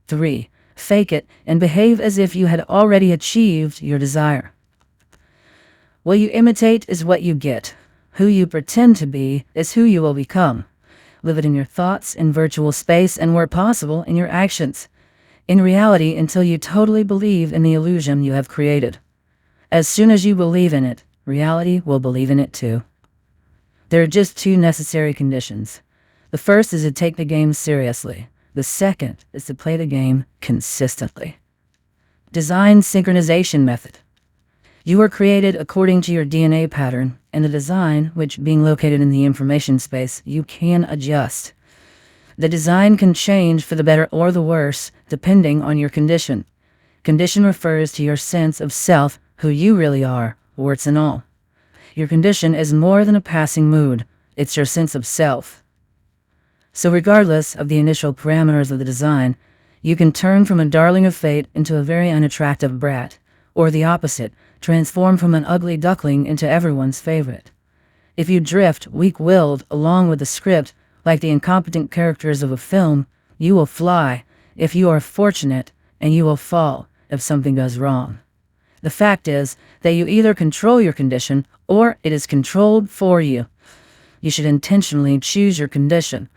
3. Fake it and behave as if you had already achieved your desire. What you imitate is what you get. Who you pretend to be is who you will become. Live it in your thoughts, in virtual space, and where possible, in your actions. In reality, until you totally believe in the illusion you have created. As soon as you believe in it, reality will believe in it too. There are just 2 necessary conditions. The first is to take the game seriously. The second is to play the game consistently. Design synchronization method. You are created according to your DNA pattern, and the design, which being located in the information space, you can adjust. The design can change for the better or the worse, depending on your condition. Condition refers to your sense of self, who you really are, warts and all. Your condition is more than a passing mood. It's your sense of self. So regardless of the initial parameters of the design, you can turn from a darling of fate into a very unattractive brat, or the opposite, transform from an ugly duckling into everyone's favorite. If you drift, weak-willed, along with the script, like the incompetent characters of a film, you will fly, if you are fortunate, and you will fall, if something goes wrong. The fact is that you either control your condition, or it is controlled for you. You should intentionally choose your condition.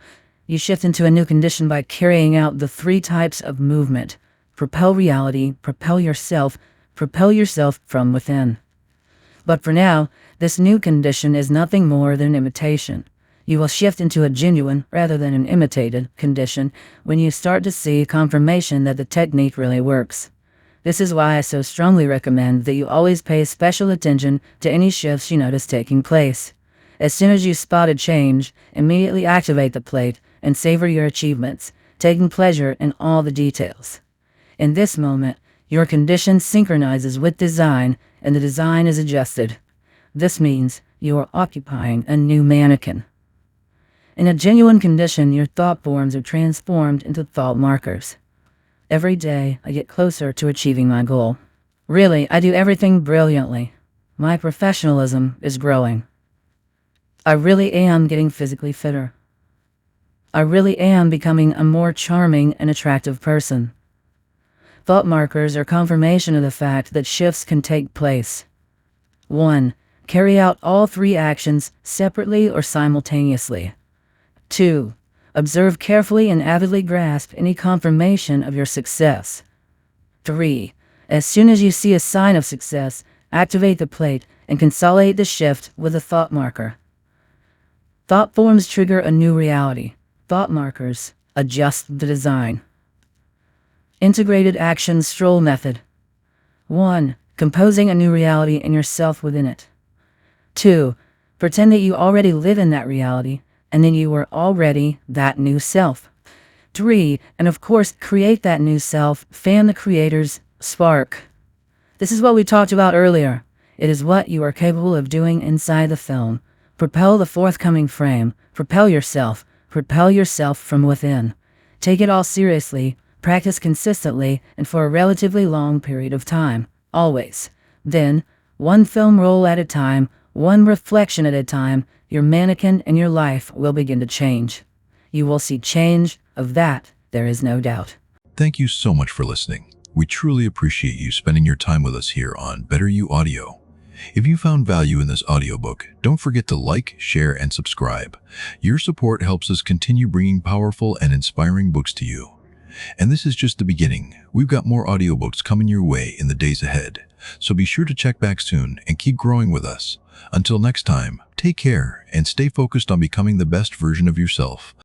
You shift into a new condition by carrying out the 3 types of movement. Propel reality, propel yourself from within. But for now, this new condition is nothing more than an imitation. You will shift into a genuine, rather than an imitated, condition when you start to see confirmation that the technique really works. This is why I so strongly recommend that you always pay special attention to any shifts you notice taking place. As soon as you spot a change, immediately activate the plate and savor your achievements, taking pleasure in all the details. In this moment, your condition synchronizes with design, and the design is adjusted. This means you are occupying a new mannequin. In a genuine condition, your thought forms are transformed into thought markers. Every day, I get closer to achieving my goal. Really, I do everything brilliantly. My professionalism is growing. I really am getting physically fitter. I really am becoming a more charming and attractive person. Thought markers are confirmation of the fact that shifts can take place. 1. Carry out all 3 actions separately or simultaneously. 2. Observe carefully and avidly grasp any confirmation of your success. 3. As soon as you see a sign of success, activate the plate and consolidate the shift with a thought marker. Thought forms trigger a new reality. Thought markers adjust the design. Integrated action Stroll method. 1. Composing a new reality and yourself within it. 2. Pretend that you already live in that reality, and then you are already that new self. 3. And of course, create that new self, fan the creator's spark. This is what we talked about earlier. It is what you are capable of doing inside the film. Propel the forthcoming frame. Propel yourself from within. Take it all seriously, practice consistently, and for a relatively long period of time, always. Then, one film roll at a time, one reflection at a time, your mannequin and your life will begin to change. You will see change, of that there is no doubt. Thank you so much for listening. We truly appreciate you spending your time with us here on Better You Audio. If you found value in this audiobook, don't forget to like, share, and subscribe. Your support helps us continue bringing powerful and inspiring books to you. And this is just the beginning. We've got more audiobooks coming your way in the days ahead. So be sure to check back soon and keep growing with us. Until next time, take Take care and stay focused on becoming the best version of yourself.